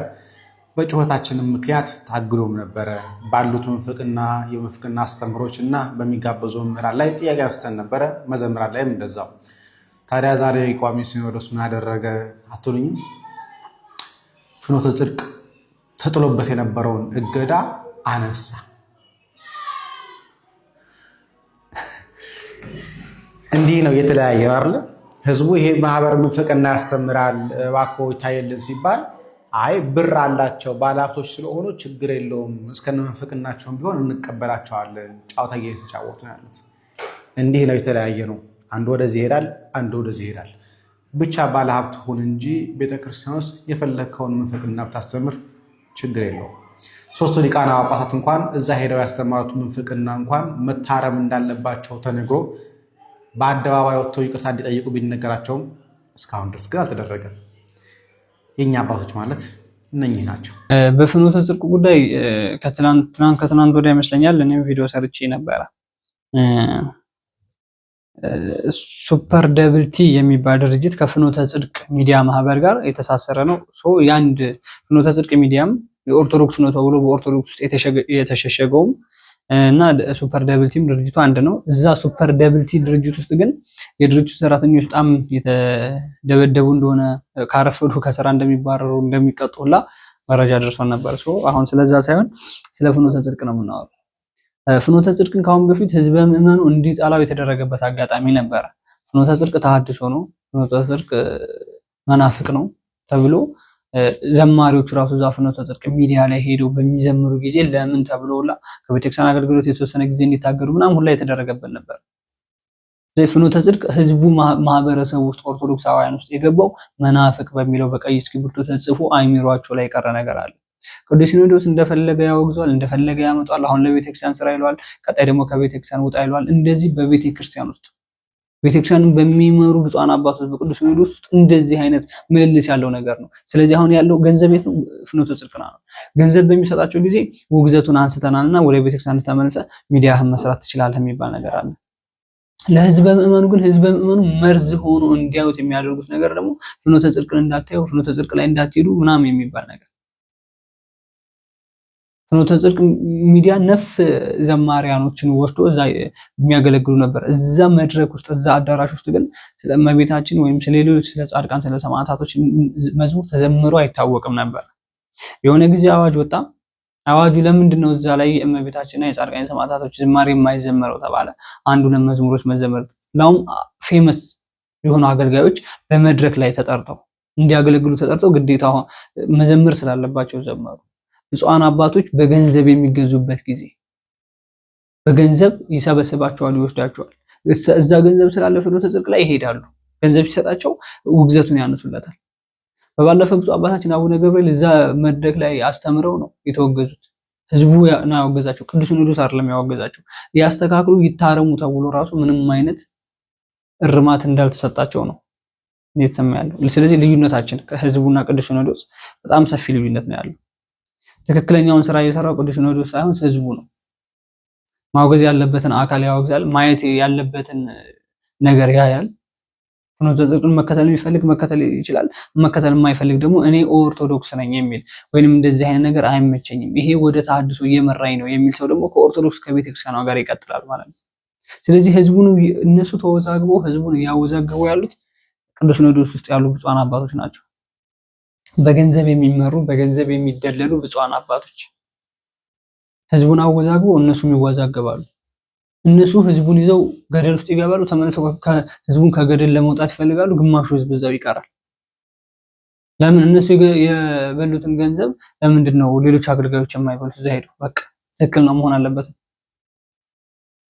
በጩኸታችንም ምክንያት ታግዶም ነበረ። ባሉት የምንፍቅና አስተምሮች እና በሚጋበዙ መምህራን ላይ ጥያቄ አንስተን ነበረ። መዘምራን ላይም እንደዛው። ታዲያ ዛሬ ቋሚ ሲኖዶስ ምን አደረገ አትሉኝም? ፍኖተ ጽድቅ ተጥሎበት የነበረውን እገዳ አነሳ። እንዲህ ነው የተለያየ አይደል? ህዝቡ ይሄ ማህበር ምንፍቅና ያስተምራል እባክዎ ይታየልን ሲባል አይ ብር አላቸው ባለሀብቶች ስለሆኑ ችግር የለውም እስከነ ምንፍቅናቸውም ቢሆን እንቀበላቸዋለን፣ ጫውታ እየተጫወቱ ያሉት። እንዲህ ነው የተለያየ ነው። አንዱ ወደዚህ ይሄዳል፣ አንዱ ወደዚህ ይሄዳል። ብቻ ባለሀብት ሁን እንጂ ቤተክርስቲያን ውስጥ የፈለግከውን ምንፍቅና ብታስተምር ችግር የለውም። 3 ሊቃነ ጳጳሳት እንኳን እዛ ሄደው ያስተማሩት ምንፍቅና እንኳን መታረም እንዳለባቸው ተነግሮ በአደባባይ ወጥተው ይቅርታ እንዲጠይቁ ቢነገራቸውም እስካሁን ድረስ ግን አልተደረገም። የኛ አባቶች ማለት እነኚህ ናቸው። በፍኖተ ጽድቅ ጉዳይ ከትናንት ወዲያ ይመስለኛል እኔም ቪዲዮ ሰርቼ ነበረ። ሱፐር ደብል ቲ የሚባል ድርጅት ከፍኖተ ጽድቅ ሚዲያ ማህበር ጋር የተሳሰረ ነው። የአንድ ፍኖተ ጽድቅ ሚዲያም የኦርቶዶክስ ነው ተብሎ በኦርቶዶክስ ውስጥ የተሸሸገውም እና ሱፐር ደብልቲም ድርጅቱ አንድ ነው። እዛ ሱፐር ደብልቲ ድርጅት ውስጥ ግን የድርጅቱ ሰራተኞች በጣም የተደበደቡ እንደሆነ፣ ካረፈዱ ከስራ እንደሚባረሩ፣ እንደሚቀጡላ መረጃ ደርሶን ነበር። አሁን ስለዛ ሳይሆን ስለ ፍኖተ ጽድቅ ነው የምናወራው። ፍኖተ ጽድቅን ከአሁን በፊት ህዝበ ምዕመኑ እንዲጠላው የተደረገበት አጋጣሚ ነበረ። ፍኖተ ጽድቅ ተሐድሶ ነው፣ ፍኖተ ጽድቅ መናፍቅ ነው ተብሎ ዘማሪዎቹ ራሱ እዛ ፍኖተ ጽድቅ ሚዲያ ላይ ሄደው በሚዘምሩ ጊዜ ለምን ተብሎላ ከቤተክርስቲያን አገልግሎት የተወሰነ ጊዜ እንዲታገዱ ምናምን ሁላ የተደረገበት ነበር። ፍኖተ ጽድቅ ህዝቡ ማህበረሰብ ውስጥ ኦርቶዶክሳውያን ውስጥ የገባው መናፍቅ በሚለው በቀይ እስክሪብቶ ተጽፎ አይሚሯቸው ላይ የቀረ ነገር አለ። ቅዱስ ሲኖዶስ እንደፈለገ ያወግዟል፣ እንደፈለገ ያመጣል። አሁን ለቤተክርስቲያን ስራ ይለዋል፣ ቀጣይ ደግሞ ከቤተክርስቲያን ውጣ ይለዋል። እንደዚህ በቤተክርስቲያን ውስጥ ቤተክርስቲያንን በሚመሩ ብፁዓን አባቶች በቅዱስ ሲኖዶስ ውስጥ እንደዚህ አይነት ምልልስ ያለው ነገር ነው። ስለዚህ አሁን ያለው ገንዘብ የት ነው? ፍኖተ ጽድቅ ነው። ገንዘብ በሚሰጣቸው ጊዜ ውግዘቱን አንስተናልና ወደ ቤተክርስቲያን ተመልሰ ሚዲያህን መስራት ትችላለህ የሚባል ነገር አለ። ለህዝበ ምዕመኑ ግን ህዝበ ምዕመኑ መርዝ ሆኖ እንዲያዩት የሚያደርጉት ነገር ደግሞ ፍኖተ ጽድቅን እንዳታዩ፣ ፍኖተ ጽድቅ ላይ እንዳትሄዱ ምናምን የሚባል ነገር። ፍኖተ ጽድቅ ሚዲያ ነፍ ዘማሪያኖችን ወስዶ እዛ የሚያገለግሉ ነበር። እዛ መድረክ ውስጥ እዛ አዳራሽ ውስጥ ግን ስለ እመቤታችን ወይም ስለ ሌሎች ስለ ጻድቃን ስለ ሰማዕታቶች መዝሙር ተዘምሮ አይታወቅም ነበር። የሆነ ጊዜ አዋጅ ወጣ። አዋጁ ለምንድን ነው እዛ ላይ የእመቤታችንና የጻድቃን ሰማዕታቶች ዝማሬ የማይዘመረው ተባለ። አንዱ ለመዝሙሮች መዘመር ላውም ፌመስ የሆኑ አገልጋዮች በመድረክ ላይ ተጠርተው እንዲያገለግሉ ተጠርተው ግዴታ መዘመር ስላለባቸው ዘመሩ። ብፁዓን አባቶች በገንዘብ የሚገዙበት ጊዜ በገንዘብ ይሰበስባቸዋል፣ ይወስዳቸዋል። እዛ ገንዘብ ስላለ ፍኖተ ጽድቅ ላይ ይሄዳሉ። ገንዘብ ሲሰጣቸው ውግዘቱን ያነሱለታል። በባለፈው ብፁዕ አባታችን አቡነ ገብርኤል እዛ መድረክ ላይ አስተምረው ነው የተወገዙት። ህዝቡ ነው ያወገዛቸው፣ ቅዱስ ሲኖዶስ አይደለም ያወገዛቸው። ያስተካክሉ ይታረሙ ተብሎ ራሱ ምንም አይነት እርማት እንዳልተሰጣቸው ነው እየተሰማ ያለው። ስለዚህ ልዩነታችን ከህዝቡና ቅዱስ ሲኖዶስ በጣም ሰፊ ልዩነት ነው ያለው። ትክክለኛውን ስራ እየሰራው ቅዱስ ሲኖዶስ ሳይሆን ህዝቡ ነው። ማውገዝ ያለበትን አካል ያወግዛል፣ ማየት ያለበትን ነገር ያያል። ፍኖተ ጽድቅን መከተል የሚፈልግ መከተል ይችላል፣ መከተል የማይፈልግ ደግሞ እኔ ኦርቶዶክስ ነኝ የሚል ወይንም እንደዚህ አይነት ነገር አይመቸኝም፣ ይሄ ወደ ተሐድሶ እየመራኝ ነው የሚል ሰው ደግሞ ከኦርቶዶክስ ከቤተክርስቲያኗ ጋር ይቀጥላል ማለት ነው። ስለዚህ ህዝቡን እነሱ ተወዛግበው ህዝቡን ያወዛግበው ያሉት ቅዱስ ሲኖዶስ ውስጥ ያሉ ብፁዓን አባቶች ናቸው። በገንዘብ የሚመሩ በገንዘብ የሚደለሉ ብፁዓን አባቶች ህዝቡን አወዛግበው እነሱም ይወዛገባሉ። እነሱ ህዝቡን ይዘው ገደል ውስጥ ይገባሉ፣ ተመልሰው ህዝቡን ከገደል ለመውጣት ይፈልጋሉ። ግማሹ ህዝብ እዛው ይቀራል። ለምን? እነሱ የበሉትን ገንዘብ ለምንድን ነው ሌሎች አገልጋዮች የማይበሉት? እዛ ሄደው በቃ ትክክል ነው መሆን አለበት።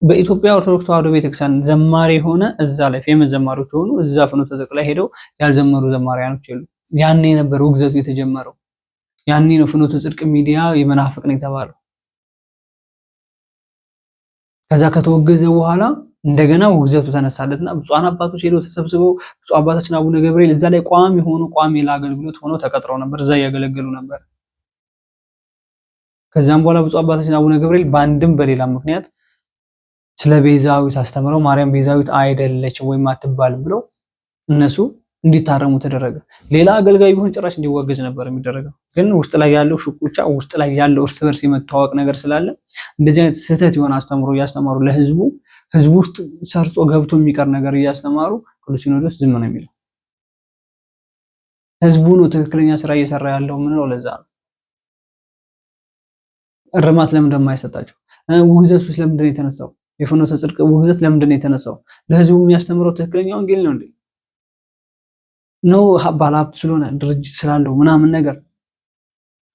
በኢትዮጵያ ኦርቶዶክስ ተዋሕዶ ቤተክርስቲያን ዘማሪ ሆነ እዛ ላይ ፌመስ ዘማሪዎች ሆኑ እዛ ፍኖተ ጽድቅ ላይ ሄደው ያልዘመሩ ዘማሪያኖች የሉ። ያኔ ነበር ውግዘቱ የተጀመረው። ያኔ ነው ፍኖተ ጽድቅ ሚዲያ የመናፍቅ ነው የተባለው። ከዛ ከተወገዘ በኋላ እንደገና ውግዘቱ ተነሳለትና ብፁዓን አባቶች ሄደው ተሰብስበው ብፁዕ አባታችን አቡነ ገብርኤል እዛ ላይ ቋሚ ለአገልግሎት ሆነው ተቀጥረው ነበር፣ እዛ ያገለገሉ ነበር። ከዛም በኋላ ብፁዕ አባታችን አቡነ ገብርኤል በአንድም በሌላ ምክንያት ስለ ቤዛዊት አስተምረው ማርያም ቤዛዊት አይደለችም ወይም አትባልም ብለው እነሱ እንዲታረሙ ተደረገ። ሌላ አገልጋይ ቢሆን ጭራሽ እንዲወገዝ ነበር የሚደረገው። ግን ውስጥ ላይ ያለው ሽኩቻ፣ ውስጥ ላይ ያለው እርስ በርስ የመተዋወቅ ነገር ስላለ እንደዚህ አይነት ስህተት የሆነ አስተምሮ እያስተማሩ ለህዝቡ ውስጥ ሰርጾ ገብቶ የሚቀር ነገር እያስተማሩ ቅዱስ ሲኖዶስ ዝም ነው የሚለው። ህዝቡ ነው ትክክለኛ ስራ እየሰራ ያለው ምንለው ለዛ ነው። እርማት ለምን እንደማይሰጣቸው ውግዘቱስ ለምንድን ነው የተነሳው? የፍኖተ ጽድቅ ውግዘት ለምንድን ነው የተነሳው? ለህዝቡ የሚያስተምረው ትክክለኛ ወንጌል ነው እንዴ? ነው ባለሀብት ስለሆነ ድርጅት ስላለው ምናምን ነገር?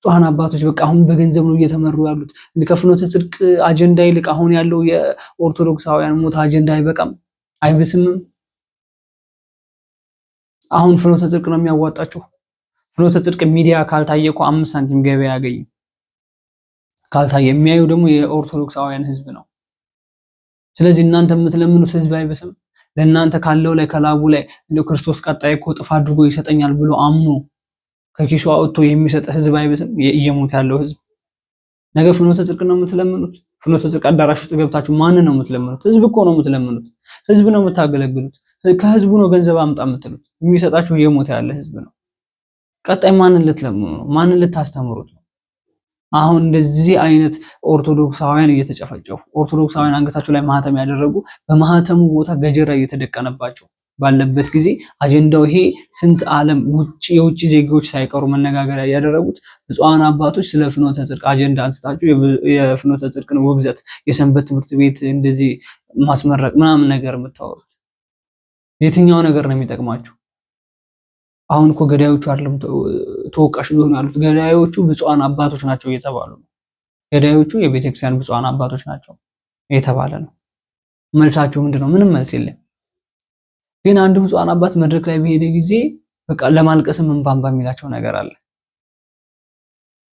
ብፁዓን አባቶች በቃ አሁን በገንዘብ ነው እየተመሩ ያሉት። ከፍኖተ ጽድቅ አጀንዳ ይልቅ አሁን ያለው የኦርቶዶክሳውያን ሞት አጀንዳ አይበቃም? አይብስምም? አሁን ፍኖተ ጽድቅ ነው የሚያዋጣችሁ? ፍኖተ ጽድቅ ሚዲያ ካልታየ እኮ 5 ሳንቲም ገበያ ያገኝ ካልታየ። የሚያዩ ደግሞ የኦርቶዶክሳውያን ህዝብ ነው። ስለዚህ እናንተ የምትለምኑት ህዝብ አይበስም? ለእናንተ ካለው ላይ ከላቡ ላይ እንደው ክርስቶስ ቀጣይ እኮ ጥፍ አድርጎ ይሰጠኛል ብሎ አምኖ ከኪሱ አውጥቶ የሚሰጥ ህዝብ አይበስም? እየሞተ ያለው ህዝብ። ነገ ፍኖተ ጽድቅ ነው የምትለምኑት? ፍኖተ ጽድቅ አዳራሽ ውስጥ ገብታችሁ ማንን ነው የምትለምኑት? ህዝብ እኮ ነው የምትለምኑት። ህዝብ ነው የምታገለግሉት። ከህዝቡ ነው ገንዘብ አምጣ የምትሉት። የሚሰጣችሁ እየሞተ ያለ ህዝብ ነው። ቀጣይ ማንን ልትለምኑ ነው? ማንን ልታስተምሩት ነው? አሁን እንደዚህ አይነት ኦርቶዶክሳውያን እየተጨፈጨፉ፣ ኦርቶዶክሳውያን አንገታቸው ላይ ማህተም ያደረጉ፣ በማህተሙ ቦታ ገጀራ እየተደቀነባቸው ባለበት ጊዜ አጀንዳው ይሄ ስንት ዓለም የውጭ ዜጎች ሳይቀሩ መነጋገሪያ ያደረጉት ብፁዓን አባቶች ስለ ፍኖተ ጽድቅ አጀንዳ አንስታችሁ የፍኖተ ጽድቅን ውግዘት የሰንበት ትምህርት ቤት እንደዚህ ማስመረቅ ምናምን ነገር የምታወሩት የትኛው ነገር ነው የሚጠቅማችሁ? አሁን እኮ ገዳዮቹ አይደለም ተወቃሽ ሊሆኑ ያሉት፣ ገዳዮቹ ብፁዓን አባቶች ናቸው እየተባሉ ነው። ገዳዮቹ የቤተክርስቲያን ብፁዓን አባቶች ናቸው እየተባለ ነው። መልሳቸው ምንድነው? ምንም መልስ የለም። ግን አንድ ብፁዓን አባት መድረክ ላይ በሄደ ጊዜ በቃ ለማልቀስም እንባንባ የሚላቸው ነገር አለ።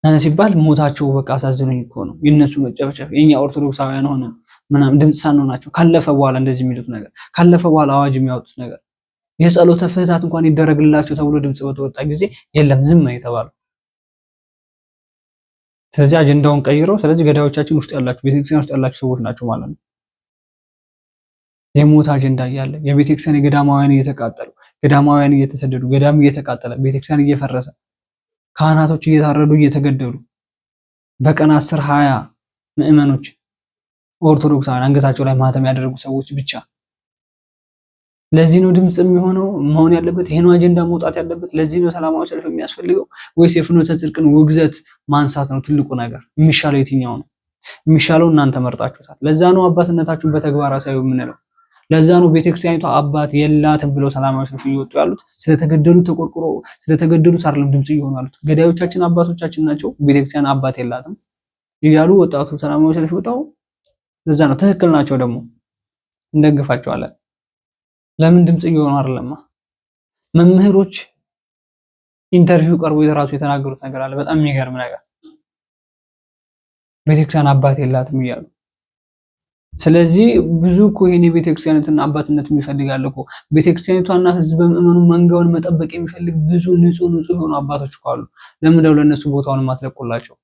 ሲባል ሞታቸው በቃ አሳዝኖኝ እኮ ነው የነሱ መጨፍጨፍ፣ የኛ ኦርቶዶክሳውያን ሆነ ምናምን ድምጽ ሳንሆናቸው ካለፈ በኋላ እንደዚህ የሚሉት ነገር፣ ካለፈ በኋላ አዋጅ የሚያወጡት ነገር፣ የጸሎተ ፍትሐት እንኳን ይደረግላቸው ተብሎ ድምጽ በተወጣ ጊዜ የለም ዝም ነው የተባለው። ስለዚህ አጀንዳውን ቀይረው፣ ስለዚህ ገዳዮቻችን ውስጥ ያላችሁ ቤተክርስቲያን ውስጥ ያላችሁ ሰዎች ናቸው ማለት ነው። የሞት አጀንዳ እያለ የቤተክርስቲያን የገዳማውያን እየተቃጠሉ፣ ገዳማውያን እየተሰደዱ፣ ገዳም እየተቃጠለ፣ ቤተክርስቲያን እየፈረሰ፣ ካህናቶች እየታረዱ እየተገደሉ፣ በቀን 10-20 ምዕመኖች ኦርቶዶክሳውያን አንገታቸው ላይ ማህተም ያደረጉ ሰዎች ብቻ። ለዚህ ነው ድምጽ የሚሆነው መሆን ያለበት? ይሄ ነው አጀንዳ መውጣት ያለበት? ለዚህ ነው ሰላማዊ ሰልፍ የሚያስፈልገው? ወይስ የፍኖተ ጽድቅን ውግዘት ማንሳት ነው ትልቁ ነገር? የሚሻለው የትኛው ነው? የሚሻለው እናንተ መርጣችሁታል። ለዛ ነው አባትነታችሁን በተግባር አሳዩ የምንለው። ለዛ ነው ቤተክርስቲያኒቷ አባት የላትም ብለው ሰላማዊ ሰልፍ እየወጡ ያሉት። ስለተገደሉት ተቆርቁሮ ስለተገደሉት አይደለም ድምጽ እየሆኑ ያሉት። ገዳዮቻችን አባቶቻችን ናቸው፣ ቤተክርስቲያን አባት የላትም እያሉ ወጣቱ ሰላማዊ ሰልፍ ወጣው። ለዛ ነው ትክክል ናቸው፣ ደግሞ እንደግፋቸዋለን። ለምን ድምጽ እየሆኑ አይደለማ? መምህሮች ኢንተርቪው ቀርቦ የራሱ የተናገሩት ነገር አለ፣ በጣም የሚገርም ነገር። ቤተክርስቲያን አባት የላትም እያሉ። ስለዚህ ብዙ እኮ ይሄን የቤተክርስቲያኒትን አባትነት የሚፈልጋል እኮ ቤተክርስቲያኒቷና ህዝበ ምዕመኑ መንጋውን መጠበቅ የሚፈልግ ብዙ ንጹህ የሆኑ አባቶች እኮ አሉ። ለምን ደው ለነሱ ቦታውን ማትለቁላቸው?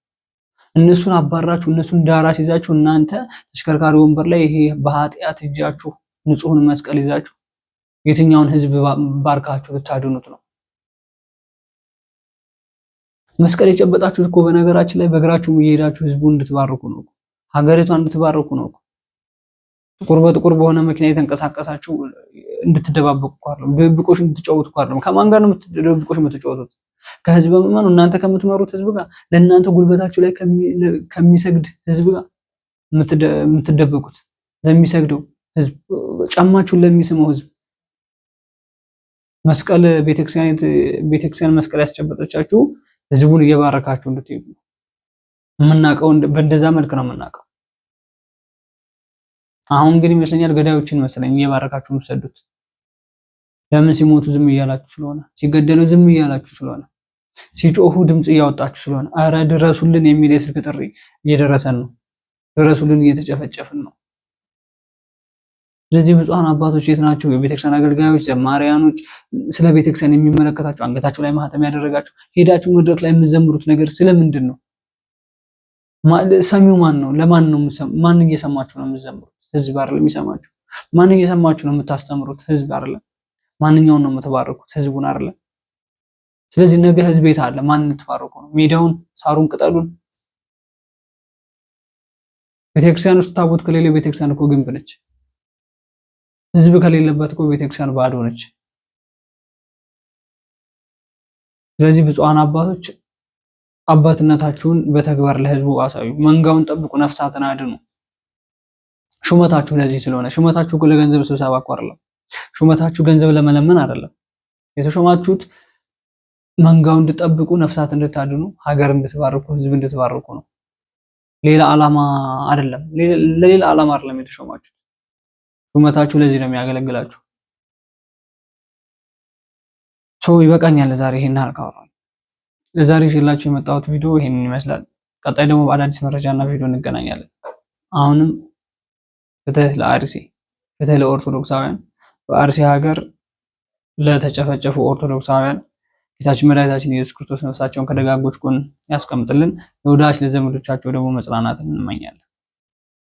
እነሱን አባራችሁ እነሱን ዳራስ ይዛችሁ እናንተ ተሽከርካሪ ወንበር ላይ ይሄ በኃጢአት እጃችሁ ንጹህን መስቀል ይዛችሁ የትኛውን ህዝብ ባርካችሁ ልታድኑት ነው? መስቀል የጨበጣችሁት እኮ በነገራችን ላይ በእግራችሁ እየሄዳችሁ ህዝቡን እንድትባርኩ ነው፣ ሀገሪቷን እንድትባርኩ ነው። ጥቁር በጥቁር በሆነ መኪና የተንቀሳቀሳችሁ እንድትደባበቁ እኮ አይደለም፣ ድብብቆሽ እንድትጫወቱ እኮ አይደለም። ከማን ጋር ነው ድብብቆሽ የምትጫወቱት? ከህዝብ ምዕመኑ እናንተ ከምትመሩት ህዝብ ጋር፣ ለእናንተ ጉልበታችሁ ላይ ከሚሰግድ ህዝብ ጋር የምትደበቁት፣ ለሚሰግደው ህዝብ፣ ጫማችሁን ለሚስመው ህዝብ። መስቀል ቤተክርስቲያን መስቀል ያስጨበጠቻችሁ ህዝቡን እየባረካችሁ እንድትሄዱ ነው የምናውቀው። በእንደዛ መልክ ነው የምናውቀው። አሁን ግን ይመስለኛል ገዳዮችን መሰለኝ እየባረካችሁ የምትሰዱት። ለምን? ሲሞቱ ዝም እያላችሁ ስለሆነ፣ ሲገደሉ ዝም እያላችሁ ስለሆነ፣ ሲጮሁ ድምጽ እያወጣችሁ ስለሆነ። አረ ድረሱልን የሚል የስልክ ጥሪ እየደረሰን ነው። ድረሱልን፣ እየተጨፈጨፍን ነው። ስለዚህ ብፁዓን አባቶች የት ናቸው? የቤተክርስቲያን አገልጋዮች፣ ዘማሪያኖች፣ ስለ ቤተክርስቲያን የሚመለከታቸው አንገታችሁ ላይ ማህተም ያደረጋችሁ ሄዳችሁ መድረክ ላይ የምትዘምሩት ነገር ስለምንድን ነው? ሰሚው ማን ነው? ለማን ነው? ማን እየሰማችሁ ነው የምትዘምሩት? ህዝብ አይደለም የሚሰማችሁ። ማን እየሰማችሁ ነው የምታስተምሩት? ህዝብ አይደለም። ማንኛውን ነው የምትባርኩት? ህዝቡን አይደለም። ስለዚህ ነገ ህዝብ ቤት አለ። ማን ልትባርኩ ነው? ሜዳውን፣ ሳሩን፣ ቅጠሉን? ቤተክርስቲያን ውስጥ ታቦት ከሌለ ቤተክርስቲያን እኮ ግንብ ነች። ህዝብ ከሌለበት እኮ ቤተክርስቲያን ባዶ ነች። ስለዚህ ብፁዓን አባቶች አባትነታችሁን በተግባር ለህዝቡ አሳዩ። መንጋውን ጠብቁ፣ ነፍሳትን አድኑ። ሹመታችሁ ለዚህ ስለሆነ፣ ሹመታችሁ ለገንዘብ ስብሰባ እኮ አይደለም። ሹመታችሁ ገንዘብ ለመለመን አይደለም። የተሾማችሁት መንጋውን እንድጠብቁ፣ ነፍሳት እንድታድኑ፣ ሀገር እንድትባርኩ፣ ህዝብ እንድትባርኩ ነው። ሌላ ዓላማ አይደለም። ለሌላ ዓላማ አይደለም የተሾማችሁት። ሹመታችሁ ለዚህ ነው የሚያገለግላችሁ። ይበቃኛል። ዛሬ ይሄን አልካወራም። ለዛሬ ይዤላችሁ የመጣሁት ቪዲዮ ይሄንን ይመስላል። ቀጣይ ደግሞ በአዳዲስ መረጃና ቪዲዮ እንገናኛለን። አሁንም ፍትህ ለአርሲ፣ ፍትህ ለኦርቶዶክሳውያን፣ በአርሲ ሀገር ለተጨፈጨፉ ኦርቶዶክሳውያን ጌታችን መድኃኒታችን ኢየሱስ ክርስቶስ ነፍሳቸውን ከደጋጎች ጎን ያስቀምጥልን። ለወዳጅ ለዘመዶቻቸው ደግሞ መጽናናትን እንመኛለን።